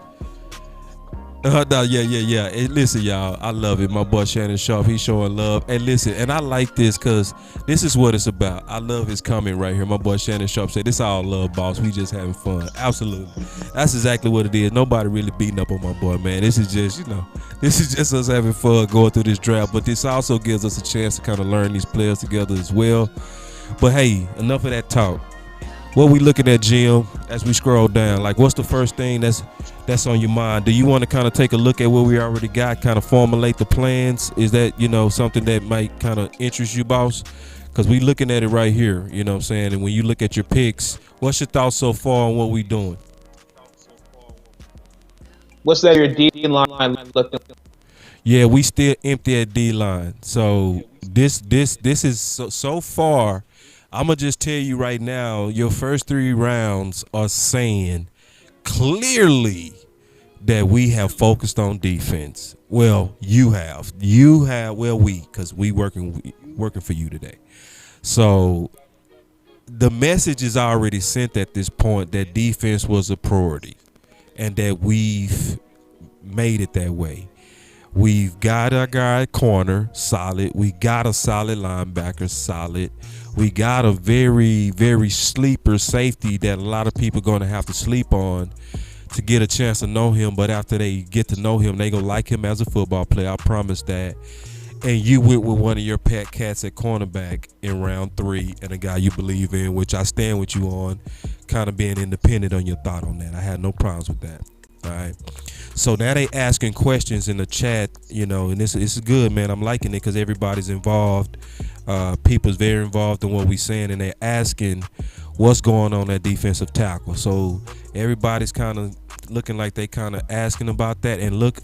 No, yeah. Hey, listen, y'all, I love it. My boy Shannon Sharp, he's showing love. And listen, and I like this because this is what it's about. I love his comment right here. My boy Shannon Sharp said, "This all love, boss. We just having fun." Absolutely, that's exactly what it is. Nobody really beating up on my boy, man. This is just, this is just us having fun going through this draft. But this also gives us a chance to kind of learn these players together as well. But hey, enough of that talk. What we looking at, Jim, as we scroll down? Like, what's the first thing that's on your mind? Do you want to kind of take a look at what we already got, kind of formulate the plans? Is that, something that might kind of interest you, boss? Because we looking at it right here, you know what I'm saying? And when you look at your picks, what's your thoughts so far on what we doing?
What's that your D-line looking?
Yeah, we still empty at D-line. So this is so far. I'm going to just tell you right now, your first 3 rounds are saying clearly that we have focused on defense. Well, you have, well, because we working for you today. So the message is already sent at this point that defense was a priority and that we've made it that way. We've got our guy corner solid. We got a solid linebacker solid. We got a very, very sleeper safety that a lot of people are going to have to sleep on to get a chance to know him. But after they get to know him, they going to like him as a football player. I promise that. And you went with one of your pet cats at cornerback in round 3 and a guy you believe in, which I stand with you on, kind of being independent on your thought on that. I had no problems with that. All right. So now they asking questions in the chat, and this is good, man. I'm liking it because everybody's involved. People's very involved in what we're saying, and they're asking what's going on at defensive tackle. So everybody's kind of looking like they kind of asking about that. And looky.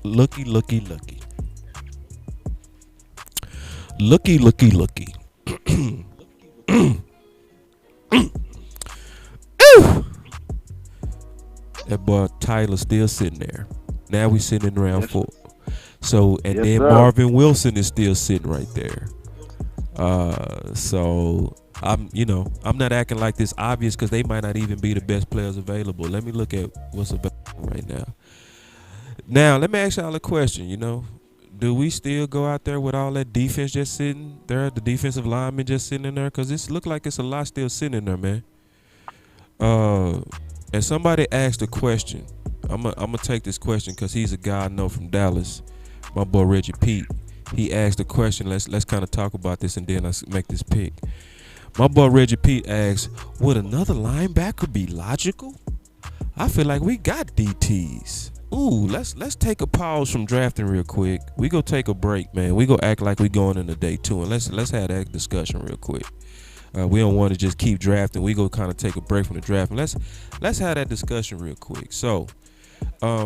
That boy Tyler still sitting there. Now we sitting in round 4. So and then
sir.
Marvin Wilson is still sitting right there. So I'm not acting like this obvious because they might not even be the best players available. Let me look at what's available right now. Now let me ask y'all a question. Do we still go out there with all that defense just sitting there, the defensive linemen just sitting in there? Because it look like it's a lot still sitting in there, man. And somebody asked a question. I'm gonna take this question because he's a guy I know from Dallas. My boy Reggie Pete. He asked a question. Let's kind of talk about this and then let's make this pick. My boy Reggie Pete asks, would another linebacker be logical? I feel like we got DTs. Ooh, let's take a pause from drafting real quick. We go take a break, man. We go act like we going into day 2 and let's have that discussion real quick. We don't want to just keep drafting. We go kind of take a break from the draft. And let's have that discussion real quick. So,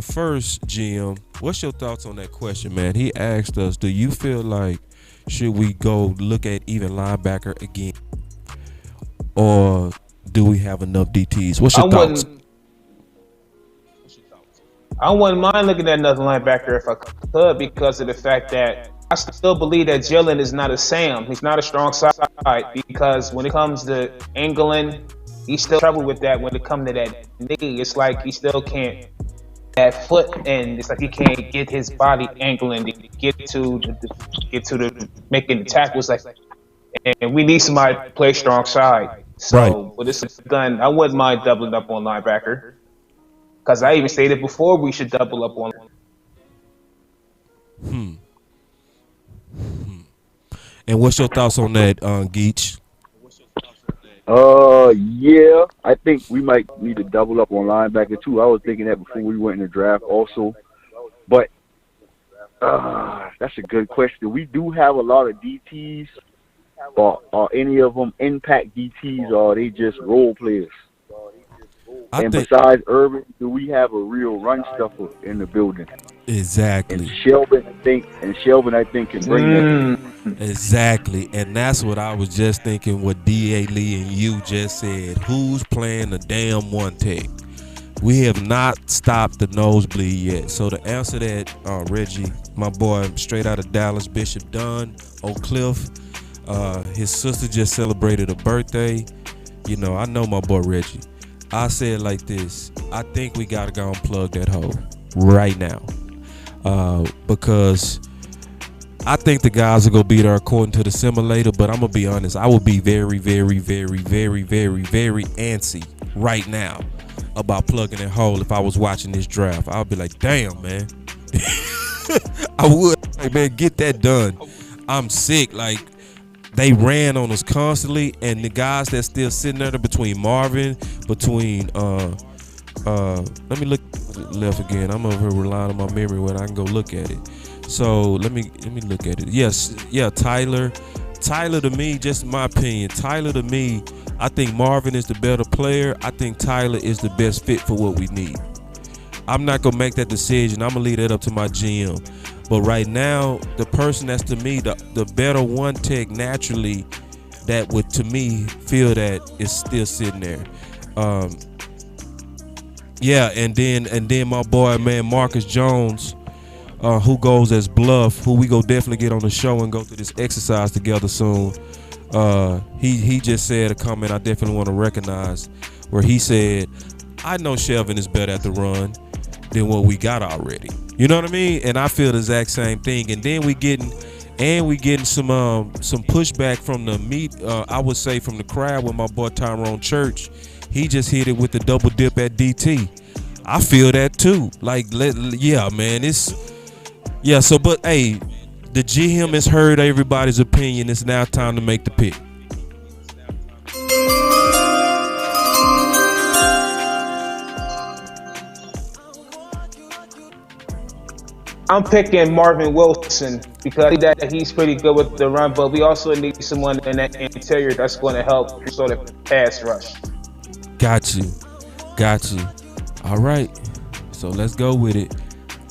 first, Jim, what's your thoughts on that question, man? He asked us, do you feel like should we go look at even linebacker again? Or do we have enough DTs? What's your thoughts?
I wouldn't mind looking at another linebacker if I could because of the fact that I still believe that Jalen is not a Sam. He's not a strong side because when it comes to angling, he's still trouble with that. When it comes to that knee, it's like he still can't that foot, and it's like he can't get his body angling to get to the making the tackles. Like, and we need somebody to play strong side. So,
right.
With this gun, I wouldn't mind doubling up on linebacker because I even stated before we should double up on.
And what's your thoughts on that, Geach?
Yeah, I think we might need to double up on linebacker too. I was thinking that before we went in the draft also, but that's a good question. We do have a lot of DTs Or are any of them impact DTs, or are they just role players? And besides Urban, do we have a real run stuffer in the building?
Exactly.
And Shelvin, I think, can bring that.
Exactly. And that's what I was just thinking, what D.A. Lee and you just said. Who's playing the damn one tech? We have not stopped the nosebleed yet. So to answer that, Reggie, my boy, straight out of Dallas, Bishop Dunn, Oak Cliff, his sister just celebrated a birthday. You know, I know my boy Reggie. I said like this, I think we gotta go and plug that hole right now. Because I think the guys are gonna be there according to the simulator, but I'm gonna be honest, I would be very, very, very, very, very, very antsy right now about plugging that hole if I was watching this draft. I would be like, damn, man. I would, like, man, get that done. I'm sick. Like, they ran on us constantly, and the guys that's still sitting there between Marvin, between let me look left again. I'm over here relying on my memory when I can go look at it. So let me look at it. Yes, yeah, Tyler to me, just in my opinion, Tyler to me, I think Marvin is the better player. I think Tyler is the best fit for what we need. I'm not gonna make that decision. I'm gonna leave that up to my GM. But right now, the person that's to me the better one tech naturally, that would to me feel that is still sitting there. Yeah, and then my boy, man, Marcus Jones, who goes as Bluff, who we go definitely get on the show and go through this exercise together soon. He just said a comment I definitely want to recognize, where he said, I know Shelvin is better at the run than what we got already. You know what I mean? And I feel the exact same thing. And then we getting some pushback from the I would say from the crowd with my boy Tyrone Church. He just hit it with the double dip at DT. I feel that too. Like, yeah, man, but hey, the GM has heard everybody's opinion. It's now time to make the pick.
I'm picking Marvin Wilson because he's pretty good with the run, but we also need someone in that interior that's going to help sort of pass rush.
Got you. All right, so let's go with it.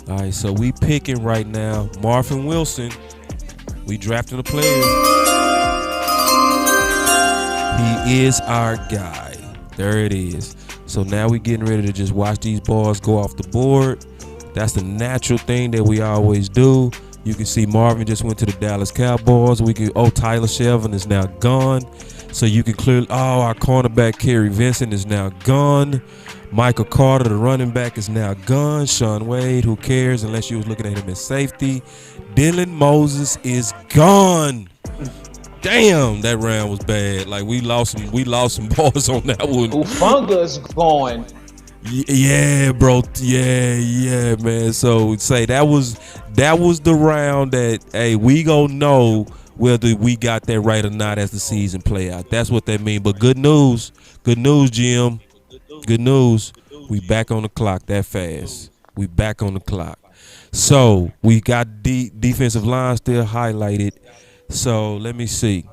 All right, so we picking right now Marvin Wilson. We drafting a player. He is our guy. There it is. So now we getting ready to just watch these balls go off the board. That's the natural thing that we always do. You can see Marvin just went to the Dallas Cowboys. Tyler Shelvin is now gone. So you can clearly, our cornerback Kerry Vincent is now gone. Michael Carter, the running back, is now gone. Sean Wade, who cares unless you was looking at him as safety. Dylan Moses is gone. Damn, that round was bad. Like, we lost some balls on that one.
Ufunga's gone.
Yeah, bro. Yeah, man. So say that was the round that, hey, we gonna know whether we got that right or not as the season play out. That's what that mean. But good news, Jim. Good news. We back on the clock that fast. We back on the clock. So we got defensive line still highlighted. So let me see.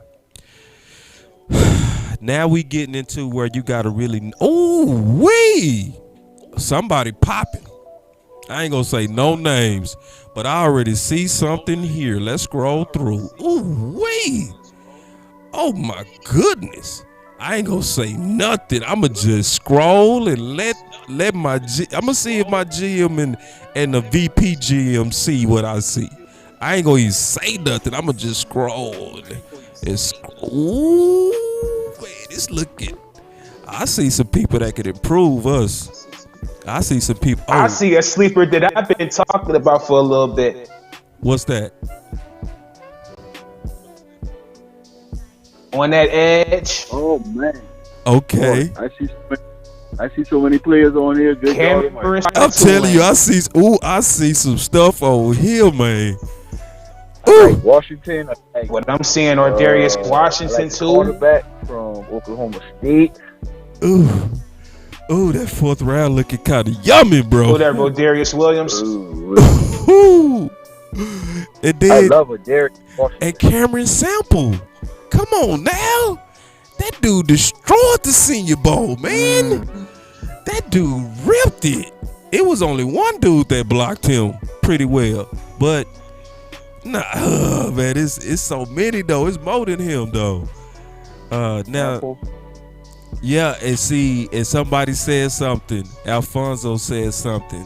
Now we getting into where you gotta really, somebody popping. I ain't gonna say no names, but I already see something here. Let's scroll through. Oh my goodness. I ain't gonna say nothing. I'ma just scroll and let my I'ma see if my GM and the VP GM see what I see. I ain't gonna even say nothing. I'ma just scroll. It's it's looking. I see some people that could improve us. I see some people.
I see a sleeper that I've been talking about for a little bit.
What's that?
On that edge.
Oh man.
Okay.
Oh, I see so many players on here. Good
I'm telling you, I see some stuff over here, man.
Like Washington.
What I'm seeing, or Darius Washington too.
Quarterback from Oklahoma State.
Ooh, that fourth round looking kind of yummy, bro.
Oh, that Darius Williams.
And then,
I love a Darius Washington.
And Cameron Sample come on now. That dude destroyed the Senior Bowl, man. That dude ripped it. It was only one dude that blocked him pretty well. But, nah, man, it's so many, though. It's more than him, though. Now, yeah, and see, and somebody said something. Alfonso said something.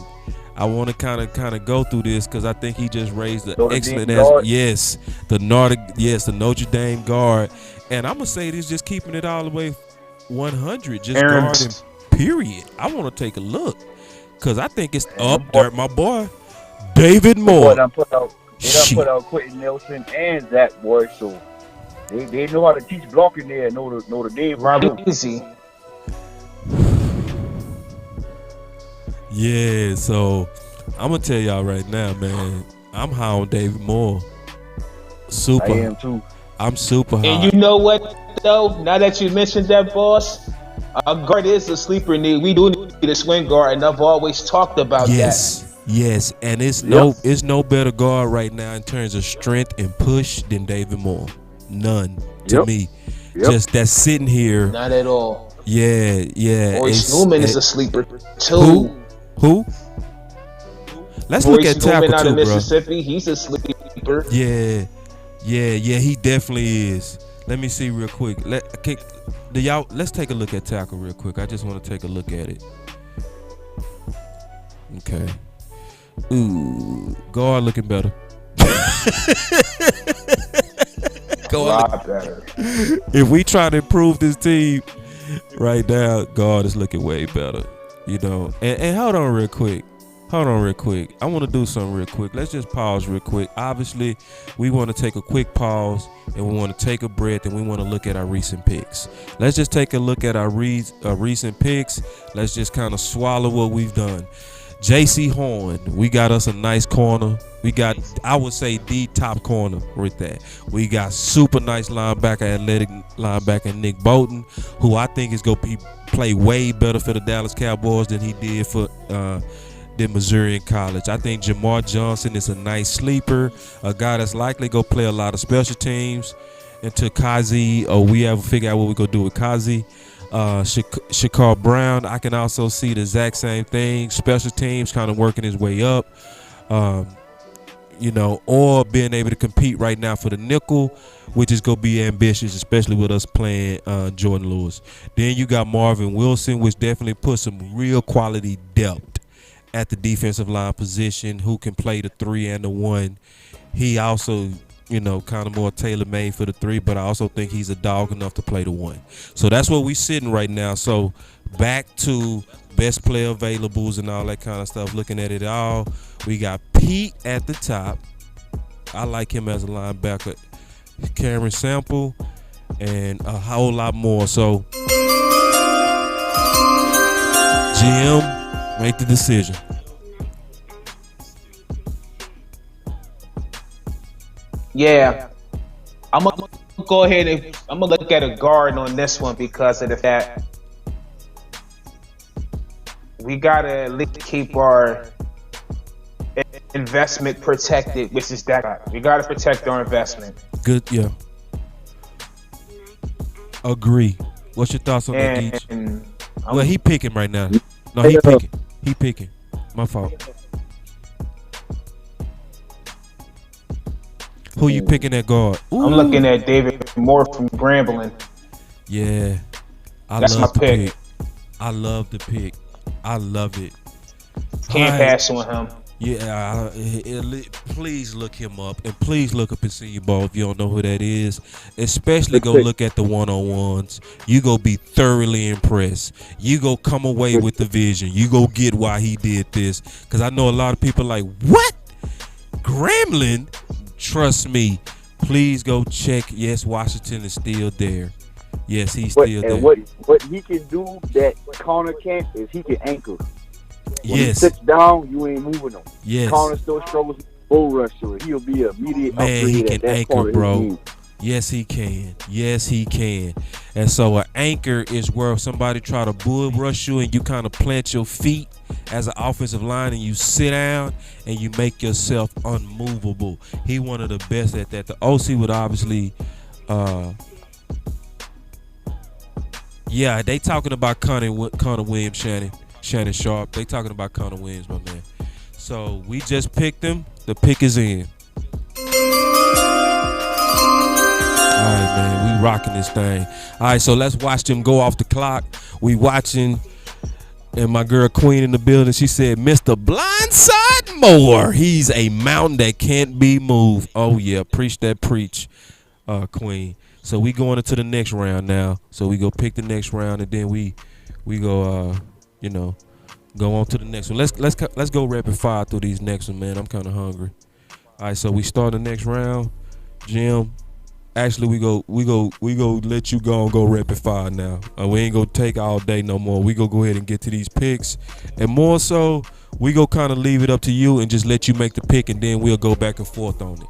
I want to kind of go through this because I think he just raised the excellent the Notre Dame guard. And I'm gonna say this, just keeping it all the way 100, just guarding. Period. I want to take a look because I think it's up there. My boy, David Moore.
They done put out Quentin Nelson and Zach boy, so they know how to teach blocking there. Notre Dame.
Robert Easy.
Yeah, so I'm gonna tell y'all right now, man. I'm high on David Moore. Super.
I am too.
I'm super high.
And you know what, though? Now that you mentioned that, boss, a guard is a sleeper need. We do need a swing guard, and I've always talked about that.
Yes, and it's no better guard right now in terms of strength and push than David Moore. None to me. Just that's sitting here.
Not at all.
Yeah.
Royce Newman is a sleeper too.
Who? Let's
Royce
look at tackle
Newman out of
too, bro.
Mississippi. He's a sleeper.
Yeah, he definitely is. Let me see real quick. Let's take a look at tackle real quick. I just want to take a look at it. Okay. Ooh, guard looking better.
Guard better.
If we try to improve this team right now, guard is looking way better. You know. And hold on real quick. I want to do something real quick. Let's just pause real quick. Obviously, we want to take a quick pause and we want to take a breath and we want to look at our recent picks. Let's just take a look at our recent picks. Let's just kind of swallow what we've done. J.C. Horn, we got us a nice corner. We got, I would say, the top corner with that. We got super nice linebacker, athletic linebacker Nick Bolton, who I think is going to play way better for the Dallas Cowboys than he did for than Missouri in college. I think Jamar Johnson is a nice sleeper, a guy that's likely going to play a lot of special teams until Kazi, or we ever figure out what we're going to do with Kazi. Shakar Brown, I can also see the exact same thing. Special teams kind of working his way up, or being able to compete right now for the nickel, which is going to be ambitious, especially with us playing Jordan Lewis. Then you got Marvin Wilson, which definitely puts some real quality depth at the defensive line position, who can play the 3 and the 1. He also, kind of more tailor-made for the 3, but I also think he's a dog enough to play the 1. So that's where we sitting right now. So back to best player availables and all that kind of stuff. Looking at it all, we got Pete at the top. I like him as a linebacker. Cameron Sample and a whole lot more. So GM, make the decision.
Yeah, I'm gonna go ahead and I'm gonna look at a guard on this one because of the fact we gotta at least keep our investment protected, which is that guy. We gotta protect our investment.
Good, yeah. Agree. What's your thoughts on that, Geach? Well, he picking right now. No, he picking. He picking. My fault. Who you picking at guard? Ooh.
I'm looking at David Moore from Grambling.
Yeah.
That's
love
my
the
pick.
I love the pick. I love it.
Can't pass on him.
Yeah, please look him up, and please look up and see your ball if you don't know who that is. Especially go look at the one-on-ones. You go be thoroughly impressed. You go come away with the vision. You go get why he did this. Because I know a lot of people like, what? Gremlin? Trust me. Please go check. Yes, Washington is still there. Yes, he's still there.
And what he can do that Connor can't is he can anchor. When he sits down, you ain't moving him.
Yes.
Connor still struggles with bull rush, so he'll be an immediate
man,
upgrade
he can
at that
anchor,
part of
bro.
his game.
Yes, he can. Yes, he can. And so an anchor is where somebody try to bull rush you and you kind of plant your feet as an offensive line and you sit down and you make yourself unmovable. He one of the best at that. The OC would obviously Yeah, they talking about Connor Williams, Shannon Sharp. They talking about Connor Williams, my man. So we just picked him. The pick is in. All right, man, we rocking this thing. All right, so let's watch them go off the clock. We watching, and my girl Queen in the building. She said, "Mr. Blindside Moore, he's a mountain that can't be moved." Oh yeah, preach that preach, Queen. So we going into the next round now. So we go pick the next round, and then we go go on to the next one. Let's go rapid fire through these next one, man. I'm kind of hungry. All right, so we start the next round. Jim, actually we go let you go and go rapid fire now. We ain't gonna take all day no more. We go ahead and get to these picks, and more so we go kind of leave it up to you and just let you make the pick, and then we'll go back and forth on it.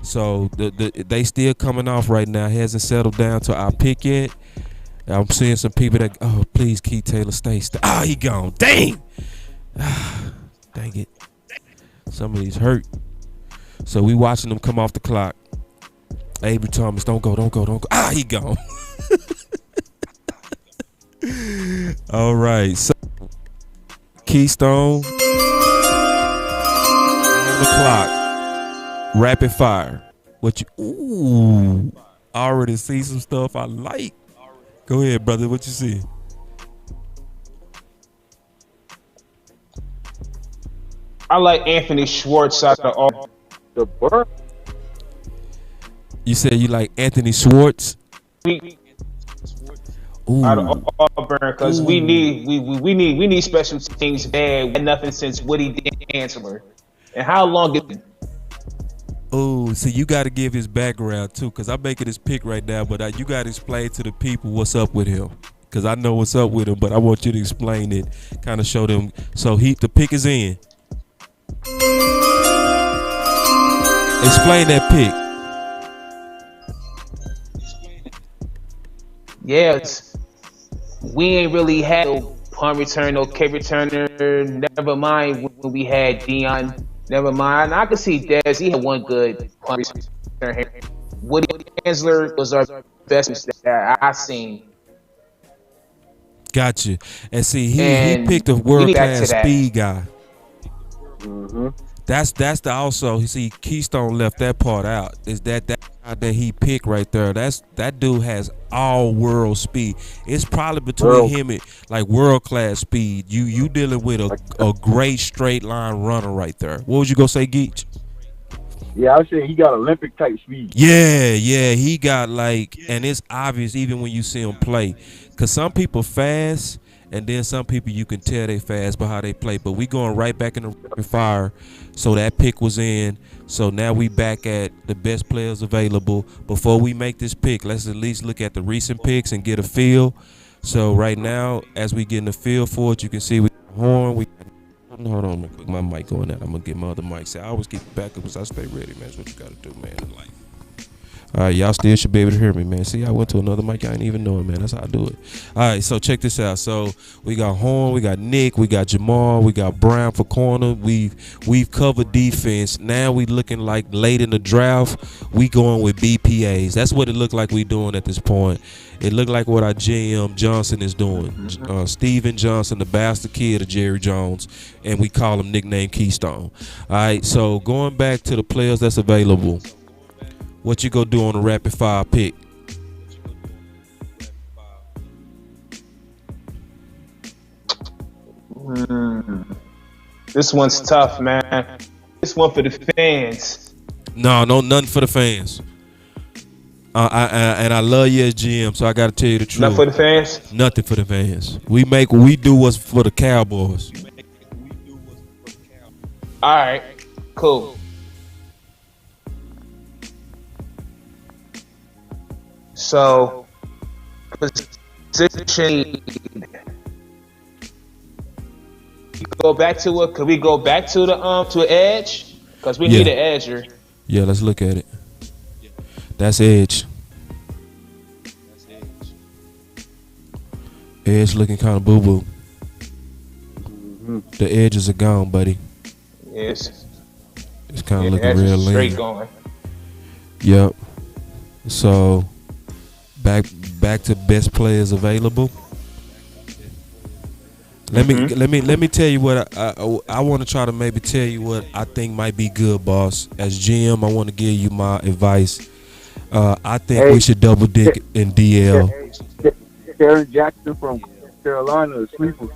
So they still coming off right now. It hasn't settled down to our pick yet. I'm seeing some people that, oh, please, Keith Taylor, stay. Oh, he gone. Dang. Dang it. Some of these hurt. So we watching them come off the clock. Avery Thomas, don't go. Ah, he gone. All right. So Keystone on the clock. Rapid fire. What you? Ooh, I already see some stuff I like. Go ahead, brother. What you see?
I like Anthony Schwartz out of all
The bird.
You said you like Anthony Schwartz? Ooh.
out of Auburn because we need special teams bad. We had nothing since Woody Dantzler. And how long is it?
Oh, see, you got to give his background too, because I'm making this pick right now, but you got to explain to the people what's up with him, because I know what's up with him, but I want you to explain it, kind of show them. So the pick is in. Explain that pick.
Yes, we ain't really had no punt return, no kick returner. Never mind when we had Dion. Never mind. I can see Dez. He had one good punt return. Woody Dantzler was our best that I seen.
Gotcha. And see, he picked a world class speed guy.
Mm-hmm.
That's the also. You see, Keystone left that part out. Is that guy that he picked right there? That dude has all world speed. It's probably between him and like world class speed. You dealing with a great straight line runner right there. What was you gonna say, Geach?
Yeah, I was saying he got Olympic type speed.
Yeah, he got and it's obvious even when you see him play, cause some people fast. And then some people you can tell they fast by how they play. But we going right back in the rapid fire. So that pick was in. So now we back at the best players available. Before we make this pick, let's at least look at the recent picks and get a feel. So right now, as we get in the feel for it, you can see we got horn. Hold on, my mic going out. I'm going to get my other mic. I always keep it back up because I stay ready, man. That's what you got to do, man, in life. All right, y'all still should be able to hear me, man. See, I went to another mic. I ain't even know it, man. That's how I do it. All right, so check this out. So we got Horn, we got Nick, we got Jamal, we got Brown for corner. We've covered defense. Now we looking like late in the draft. We going with BPAs. That's what it looked like we doing at this point. It looked like what our GM Johnson is doing. Steven Johnson, the bastard kid of Jerry Jones, and we call him nickname Keystone. All right, so going back to the players that's available. What you gonna do on a rapid fire pick?
This one's tough, man. This one for the fans.
No, nothing for the fans. And I love you as GM, so I gotta tell you the truth.
Nothing for the fans?
Nothing for the fans. We do what's for the Cowboys.
All right, cool. So, position. Go back to it. Could we go back to the to edge? Because we need an edger.
Yeah, let's look at it. That's edge. Edge looking kind of boo boo. The edges are gone, buddy.
Yes.
It's kind of looking real lean.
Straight going.
Yep. So back to best players available. Let me tell you what I want to try to maybe tell you what I think might be good, boss. As GM, I want to give you my advice. I think we should double dip in DL.
Aaron Jackson from Carolina is sleeper.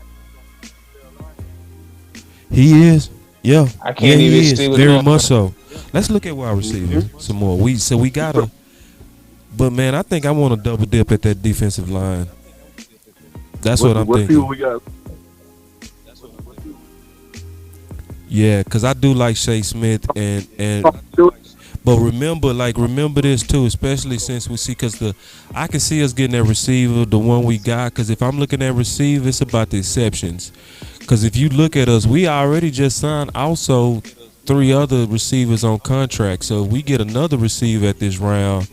He is, yeah.
I can't even see what's
very
going
much so. Let's look at wide receivers some more. We gotta, but man, I think I want to double dip at that defensive line. That's what I'm thinking.
What we got?
Yeah, because I do like Shea Smith and but remember this too, especially since we see, because I can see us getting that receiver, the one we got, because if I'm looking at receiver, it's about the exceptions. Because if you look at us, we already just signed also 3 other receivers on contract. So if we get another receiver at this round,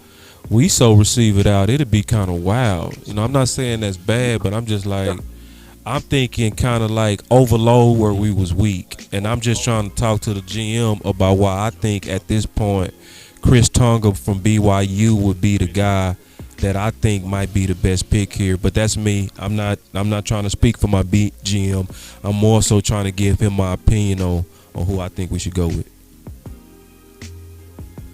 we receive it out, it'd be kind of wild. You know, I'm not saying that's bad, but I'm just like, I'm thinking kind of like overload where we was weak. And I'm just trying to talk to the GM about why I think at this point Chris Tonga from BYU would be the guy that I think might be the best pick here. But that's me. I'm not trying to speak for my GM. I'm more so trying to give him my opinion on who I think we should go with.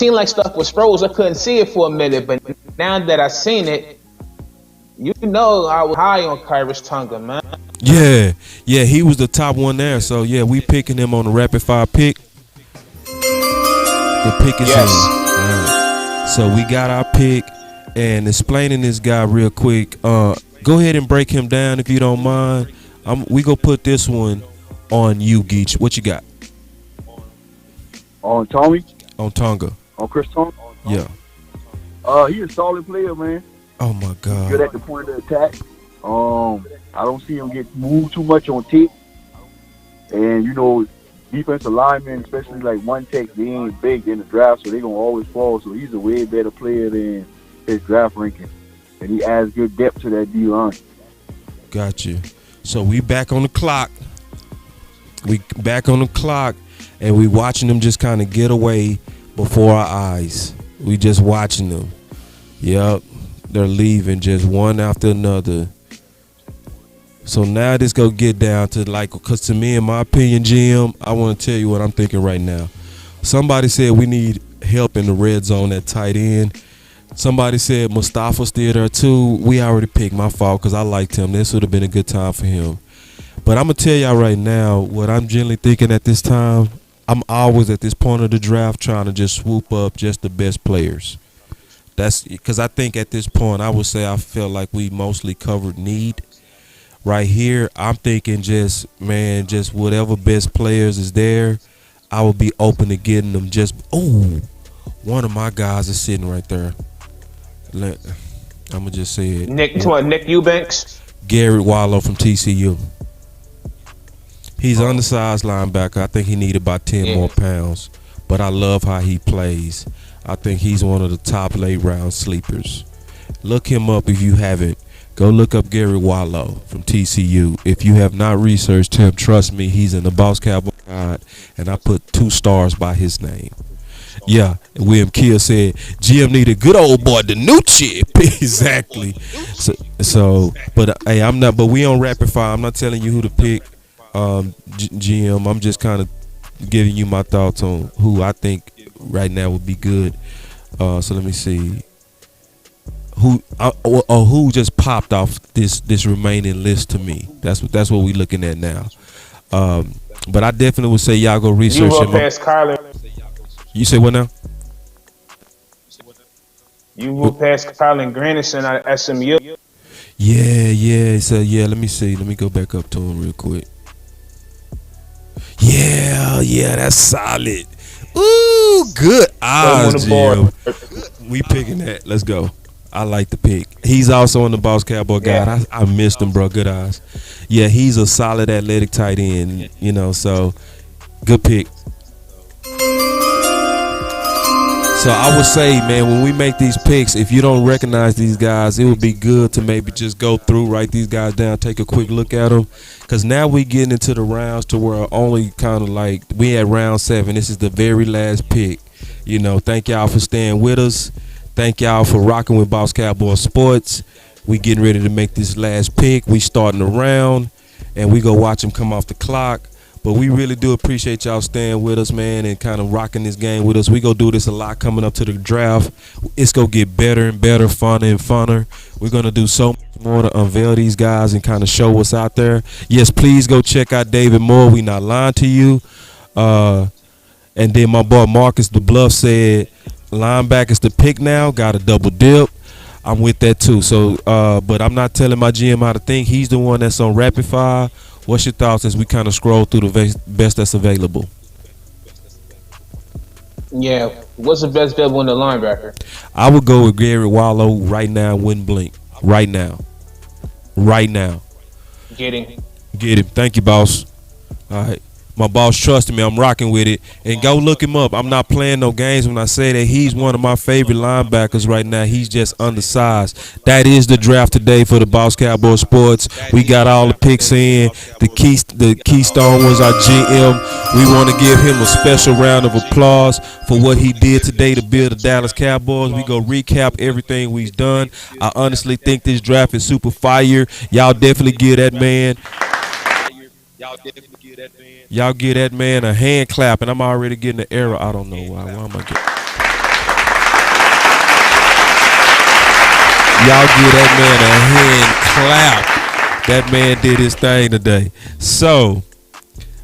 Seemed like stuff was froze. I couldn't see it for a minute, but now that I seen it, you know I was high on Khyiris Tonga, man.
Yeah, he was the top one there. So yeah, we picking him on the rapid fire pick. The pick is in. Right. So we got our pick, and explaining this guy real quick. Go ahead and break him down if you don't mind. We gonna put this one on you, Geach. What you got?
On Tommy?
On Tonga.
On Chris Tonga?
Yeah.
He's a solid player, man.
Oh my God.
Good at the point of the attack. I don't see him get moved too much on tick. And you know, defensive linemen, especially like one tech, they ain't big in the draft, so they're gonna always fall. So he's a way better player than his draft ranking. And he adds good depth to that D line.
Got you. So we back on the clock. And we watching them just kind of get away before our eyes. We just watching them. Yep. They're leaving just one after another. So now this go get down to because to me, in my opinion, Jim, I want to tell you what I'm thinking right now. Somebody said we need help in the red zone at tight end. Somebody said Mustafa's still there too. We already picked, my fault, because I liked him. This would have been a good time for him. But I'm going to tell y'all right now what I'm generally thinking at this time. I'm always at this point of the draft trying to just swoop up just the best players. That's because I think at this point I would say I felt like we mostly covered need. Right here, I'm thinking just whatever best players is there, I would be open to getting them. One of my guys is sitting right there. I'm gonna just say it.
Nick Eubanks?
Garrett Wallow from TCU. He's undersized linebacker. I think he needed about 10 more pounds. But I love how he plays. I think he's one of the top late round sleepers. Look him up if you haven't. Go look up Garrett Wallow from TCU. If you have not researched him, trust me, he's in the Boss Cowboy Guide, and I put 2 stars by his name. Yeah, William Kill said GM needed good old boy DiNucci. Exactly. But hey, but we on rapid fire. I'm not telling you who to pick. GM, I'm just kind of giving you my thoughts on who I think right now would be good. So let me see who just popped off this remaining list to me. That's what we're looking at now. But I definitely would say y'all go research him. You say what now?
You will pass Kylan Granderson at SMU.
Yeah. So let me see. Let me go back up to him real quick. Yeah, that's solid. Ooh, good eyes, Jim. We picking that. Let's go. I like the pick. He's also on the Boss Cowboy Guide. I missed him, bro. Good eyes. Yeah, he's a solid athletic tight end, so good pick. So I would say, man, when we make these picks, if you don't recognize these guys, it would be good to maybe just go through, write these guys down, take a quick look at them. Because now we getting into the rounds to where only kind of like we at round 7. This is the very last pick. Thank y'all for staying with us. Thank y'all for rocking with Boss Cowboy Sports. We getting ready to make this last pick. We starting the round, and we go watch him come off the clock. But we really do appreciate y'all staying with us, man, and kind of rocking this game with us. We go do this a lot coming up to the draft. It's going to get better and better, funner and funner. We're going to do so much more to unveil these guys and kind of show what's out there. Yes, please go check out David Moore. We not lying to you. And then my boy Marcus the Bluff said, linebackers the pick now, got a double dip. I'm with that too. So, but I'm not telling my GM how to think. He's the one that's on rapid fire. What's your thoughts as we kind of scroll through the best that's available?
Yeah, what's the best available in the linebacker?
I would go with Gary Wallow right now. Wouldn't blink. Right now.
Get him.
Thank you, boss. All right. My boss trusted me. I'm rocking with it. And go look him up. I'm not playing no games when I say that he's one of my favorite linebackers right now. He's just undersized. That is the draft today for the Boss Cowboy Sports. We got all the picks in. The Keystone was our GM. We want to give him a special round of applause for what he did today to build the Dallas Cowboys. We go recap everything we've done. I honestly think this draft is super fire. Y'all definitely give that man. Y'all give that man a hand clap, and I'm already getting an error. I don't know why. Why am I getting? Y'all give that man a hand clap. That man did his thing today. So,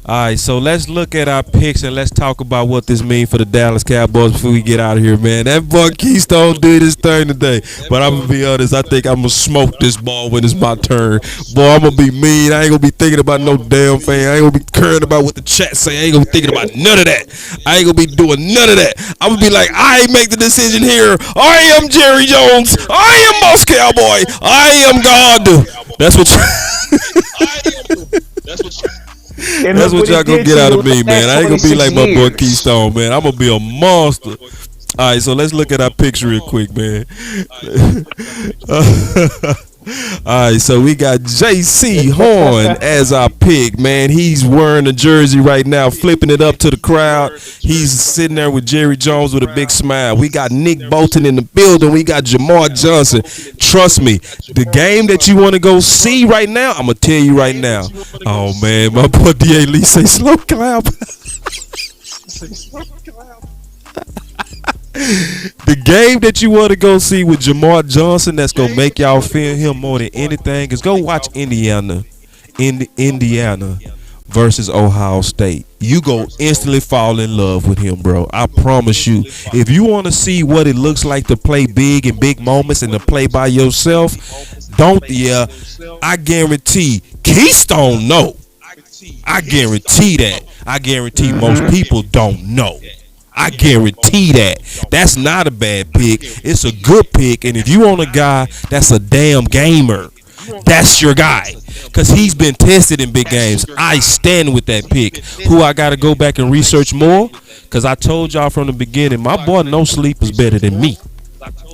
all right, so let's look at our picks and let's talk about what this means for the Dallas Cowboys before we get out of here, man. That boy Keystone did his thing today. But I'm going to be honest, I think I'm going to smoke this ball when it's my turn. Boy, I'm going to be mean. I ain't going to be thinking about no damn thing. I ain't going to be caring about what the chat say. I ain't going to be thinking about none of that. I ain't going to be doing none of that. I'm going to be like, I make the decision here. I am Jerry Jones. I am Boss Cowboy. I am God. That's what That's what y'all gonna get out of me, man. I ain't gonna be like my boy Keystone, man. I'm gonna be a monster. All right, so let's look at our picks real quick, man. All right, so we got J.C. Horn as our pick, man. He's wearing a jersey right now, flipping it up to the crowd. He's sitting there with Jerry Jones with a big smile. We got Nick Bolton in the building. We got Jamar Johnson. Trust me, the game that you want to go see right now, I'm going to tell you right now. Oh, man, my boy D.A. Lee say slow clap. The game that you want to go see with Jamar Johnson that's going to make y'all feel him more than anything is go watch Indiana versus Ohio State. You go instantly fall in love with him, bro. I promise you. If you want to see what it looks like to play big in big moments and to play by yourself, I guarantee Keystone know. I guarantee that. I guarantee most people don't know. I guarantee that. That's not a bad pick. It's a good pick. And if you want a guy that's a damn gamer, that's your guy. Because he's been tested in big games. I stand with that pick. Who I got to go back and research more? Because I told y'all from the beginning, my boy No Sleep is better than me.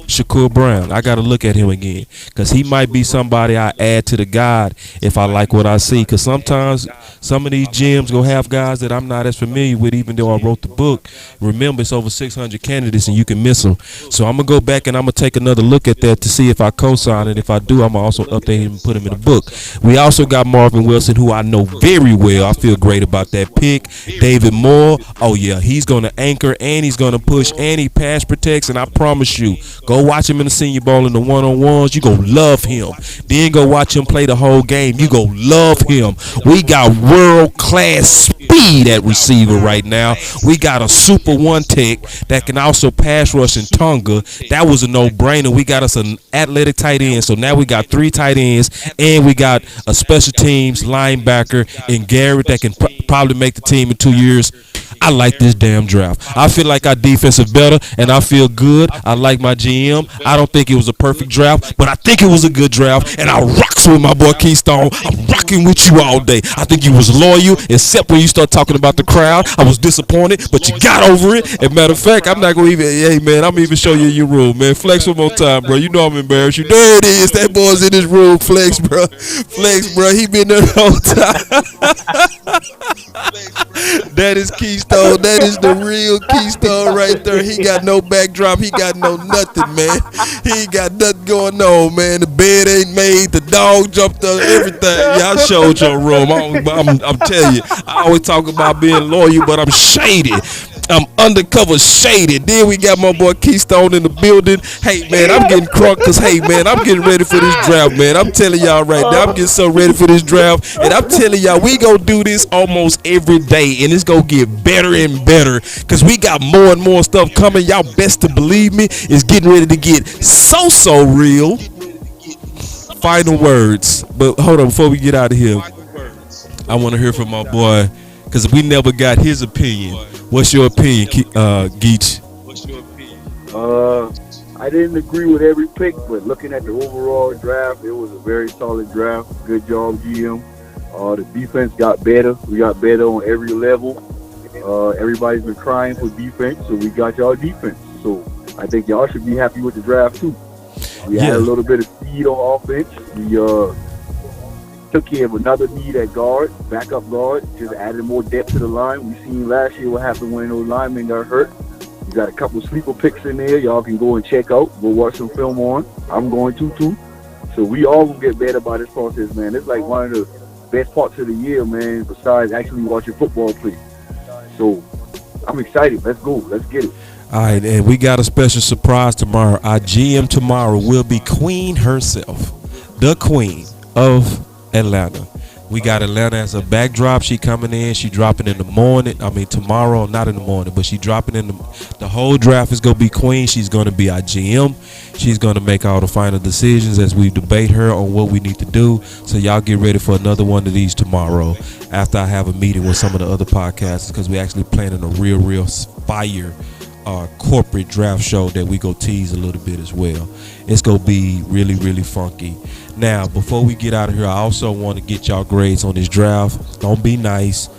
Shakur Brown. I got to look at him again because he might be somebody I add to the guide if I like what I see. Because sometimes some of these gyms go have guys that I'm not as familiar with, even though I wrote the book. Remember, it's over 600 candidates and you can miss them. So I'm going to go back and I'm going to take another look at that to see if I co-sign it. If I do, I'm going to also update him and put him in the book. We also got Marvin Wilson, who I know very well. I feel great about that pick. David Moore. Oh, yeah, he's going to anchor and he's going to push and he pass protects. And I promise you, go watch him in the Senior Bowl in the one-on-ones. You gonna love him. Then go watch him play the whole game. You gonna love him. We got world-class speed at receiver right now. We got a super one tech that can also pass rush in Tonga. That was a no-brainer. We got us an athletic tight end. So now we got 3 tight ends and we got a special teams linebacker in Garrett that can probably make the team in 2 years. I like this damn draft. I feel like our defense is better, and I feel good. I like my GM. I don't think it was a perfect draft, but I think it was a good draft, and I rocks with my boy Keystone. I'm rocking with you all day. I think you was loyal, except when you start talking about the crowd. I was disappointed, but you got over it. And matter of fact, I'm not going to even, hey, man, I'm even show you your room, man. Flex one more time, bro. You know I'm embarrassed you. There it is. That boy's in his room. Flex, bro. Flex, bro. He been there the whole time. That is Keystone. That is the real Keystone right there. He got no backdrop. He got no nothing, man. He ain't got nothing going on, man. The bed ain't made. The dog jumped up. Everything. Yeah, I showed your room. I'm telling you. I always talk about being loyal, but I'm shady. I'm undercover shaded. Then we got my boy Keystone in the building. Hey, man, I'm getting crunk because, hey, man, I'm getting ready for this draft, man. I'm telling y'all right now, I'm getting so ready for this draft. And I'm telling y'all, we going to do this almost every day. And it's going to get better and better because we got more and more stuff coming. Y'all best to believe me, it's getting ready to get so real. Final words. But hold on, before we get out of here, I want to hear from my boy because we never got his opinion. What's your opinion, Geach?
I didn't agree with every pick, but looking at the overall draft, it was a very solid draft. Good job, GM. The defense got better. We got better on every level. Everybody's been crying for defense, so we got y'all defense. So I think y'all should be happy with the draft too. We had a little bit of speed on offense. We took care of another need at guard, backup guard, just added more depth to the line. We seen last year what happened when those linemen got hurt. We got a couple sleeper picks in there. Y'all can go and check out. Go watch some film on. I'm going to too. So we all gonna get better by this process, man. It's like one of the best parts of the year, man, besides actually watching football play. So I'm excited. Let's go. Let's get it.
All right, and we got a special surprise tomorrow. Our GM tomorrow will be Queen herself, the Queen of Atlanta. We got Atlanta as a backdrop. She coming in. She dropping in the morning. I mean tomorrow, not in the morning, but she dropping in the whole draft is gonna be Queen. She's gonna be our GM. She's gonna make all the final decisions as we debate her on what we need to do. So y'all get ready for another one of these tomorrow. After I have a meeting with some of the other podcasters, because we actually planning a real fire corporate draft show that we go tease a little bit as well. It's gonna be really funky. Now, before we get out of here, I also want to get y'all grades on this draft. Don't be nice.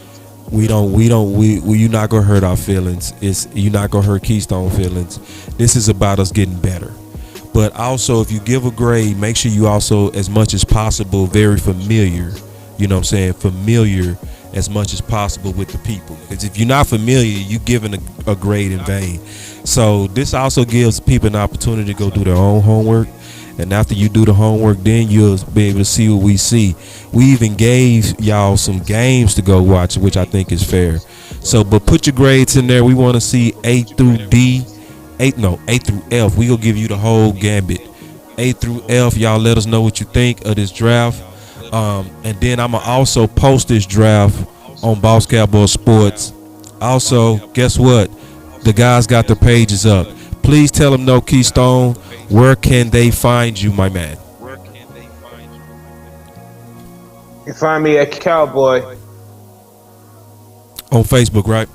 You're not gonna hurt our feelings. You're not gonna hurt Keystone feelings. This is about us getting better. But also, if you give a grade, make sure you also, as much as possible, very familiar. You know what I'm saying? Familiar as much as possible with the people. Because if you're not familiar, you're giving a grade in vain. So this also gives people an opportunity to go do their own homework. And after you do the homework, then you'll be able to see what we see. We even gave y'all some games to go watch, which I think is fair. So, but put your grades in there. We want to see A through F. We gonna give you the whole gambit. A through F. Y'all let us know what you think of this draft. And then I'm gonna also post this draft on Boss Cowboy Sports. Also, guess what? The guys got their pages up. Please tell them no, Keystone. Where can they find you, my man?
You can find me at Cowboy.
On Facebook, right?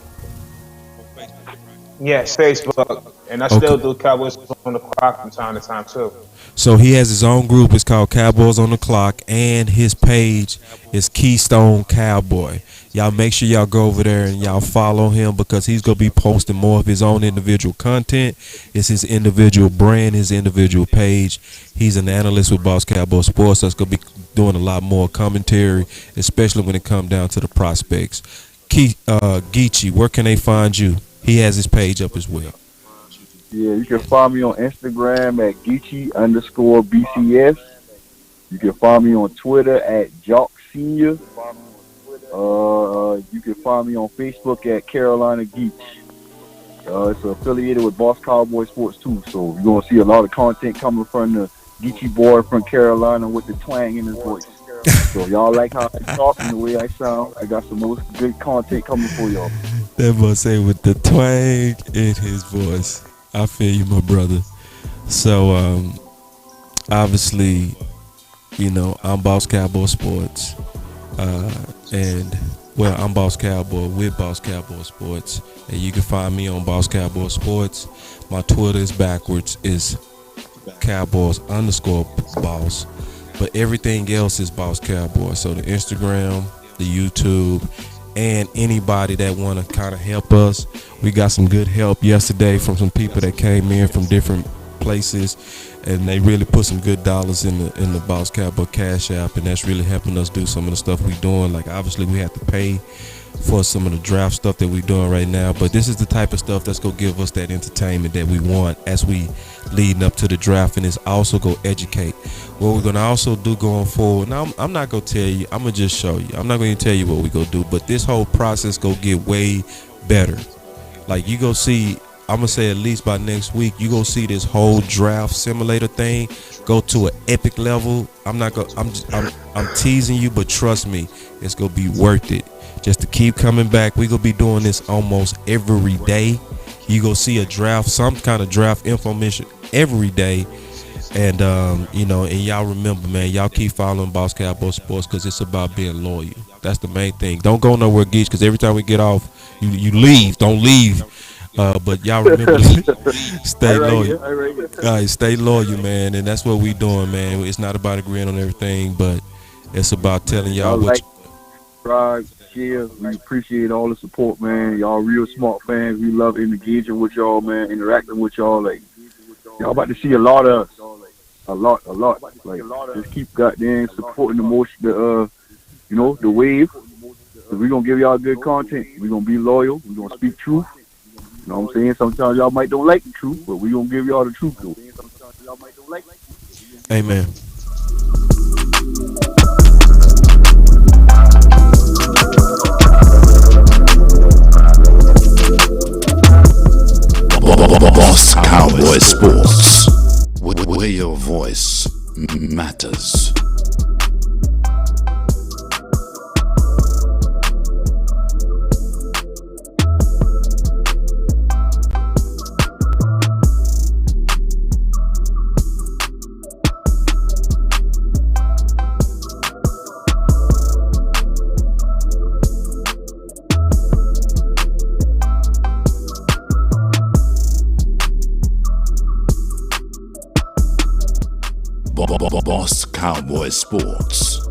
Yes, Facebook. And I still do Cowboys on the clock from time to time, too.
So he has his own group. It's called Cowboys on the Clock. And his page is Keystone Cowboy. Y'all make sure y'all go over there and y'all follow him because he's going to be posting more of his own individual content. It's his individual brand, his individual page. He's an analyst with Boss Cowboy Sports. That's going to be doing a lot more commentary, especially when it comes down to the prospects. Geechee, where can they find you? He has his page up as well.
Yeah, you can find me on Instagram at Geechee_BCS. You can find me on Twitter at Jock Senior. You can find me on Facebook at Carolina Geech. It's affiliated with Boss Cowboy Sports too, so you're gonna see a lot of content coming from the Geechee boy from Carolina with the twang in his voice. So y'all like how I talk and the way I sound. I got some most good content coming for y'all.
That boy say with the twang in his voice. I feel you, my brother. So, obviously, you know, I'm Boss Cowboy Sports. I'm Boss Cowboy with Boss Cowboy Sports. And you can find me on Boss Cowboy Sports. My Twitter is backwards. It's Cowboys_Boss. But everything else is Boss Cowboy. So the Instagram, the YouTube, and anybody that want to kind of help us. We got some good help yesterday from some people that came in from different places, and they really put some good dollars in the Boss Cowboy Cash App, and that's really helping us do some of the stuff we doing. Like obviously we have to pay for some of the draft stuff that we're doing right now. But this is the type of stuff that's gonna give us that entertainment that we want as we leading up to the draft, and it's also gonna educate. What we're gonna also do going forward. Now I'm not gonna tell you. I'm gonna just show you. I'm not gonna tell you what we gonna do. But this whole process gonna get way better. Like you go see. I'm gonna say at least by next week, you go see this whole draft simulator thing go to an epic level. I'm not gonna. I'm teasing you, but trust me, it's gonna be worth it. Just to keep coming back. We gonna be doing this almost every day. You go see a draft, some kind of draft information every day. And and y'all remember, man, y'all keep following Boss Cowboy Sports because it's about being loyal. That's the main thing. Don't go nowhere, Geach, because every time we get off, you leave. Don't leave. But y'all remember, stay loyal. All right, stay loyal, man. And that's what we doing, man. It's not about agreeing on everything, but it's about telling y'all what.
Subscribe, share. We appreciate all the support, man. Y'all real smart fans. We love engaging with y'all, man. Interacting with y'all. Like y'all about to see a lot of us. A lot. Like just keep goddamn supporting the the wave. We're gonna give y'all good content. We're gonna be loyal. We're gonna speak truth. You know what I'm saying? Sometimes y'all might don't like the truth, but we're gonna give y'all the truth though.
Amen.
Boss Cowboy Sports, where your voice matters. Boss Cowboy Sports.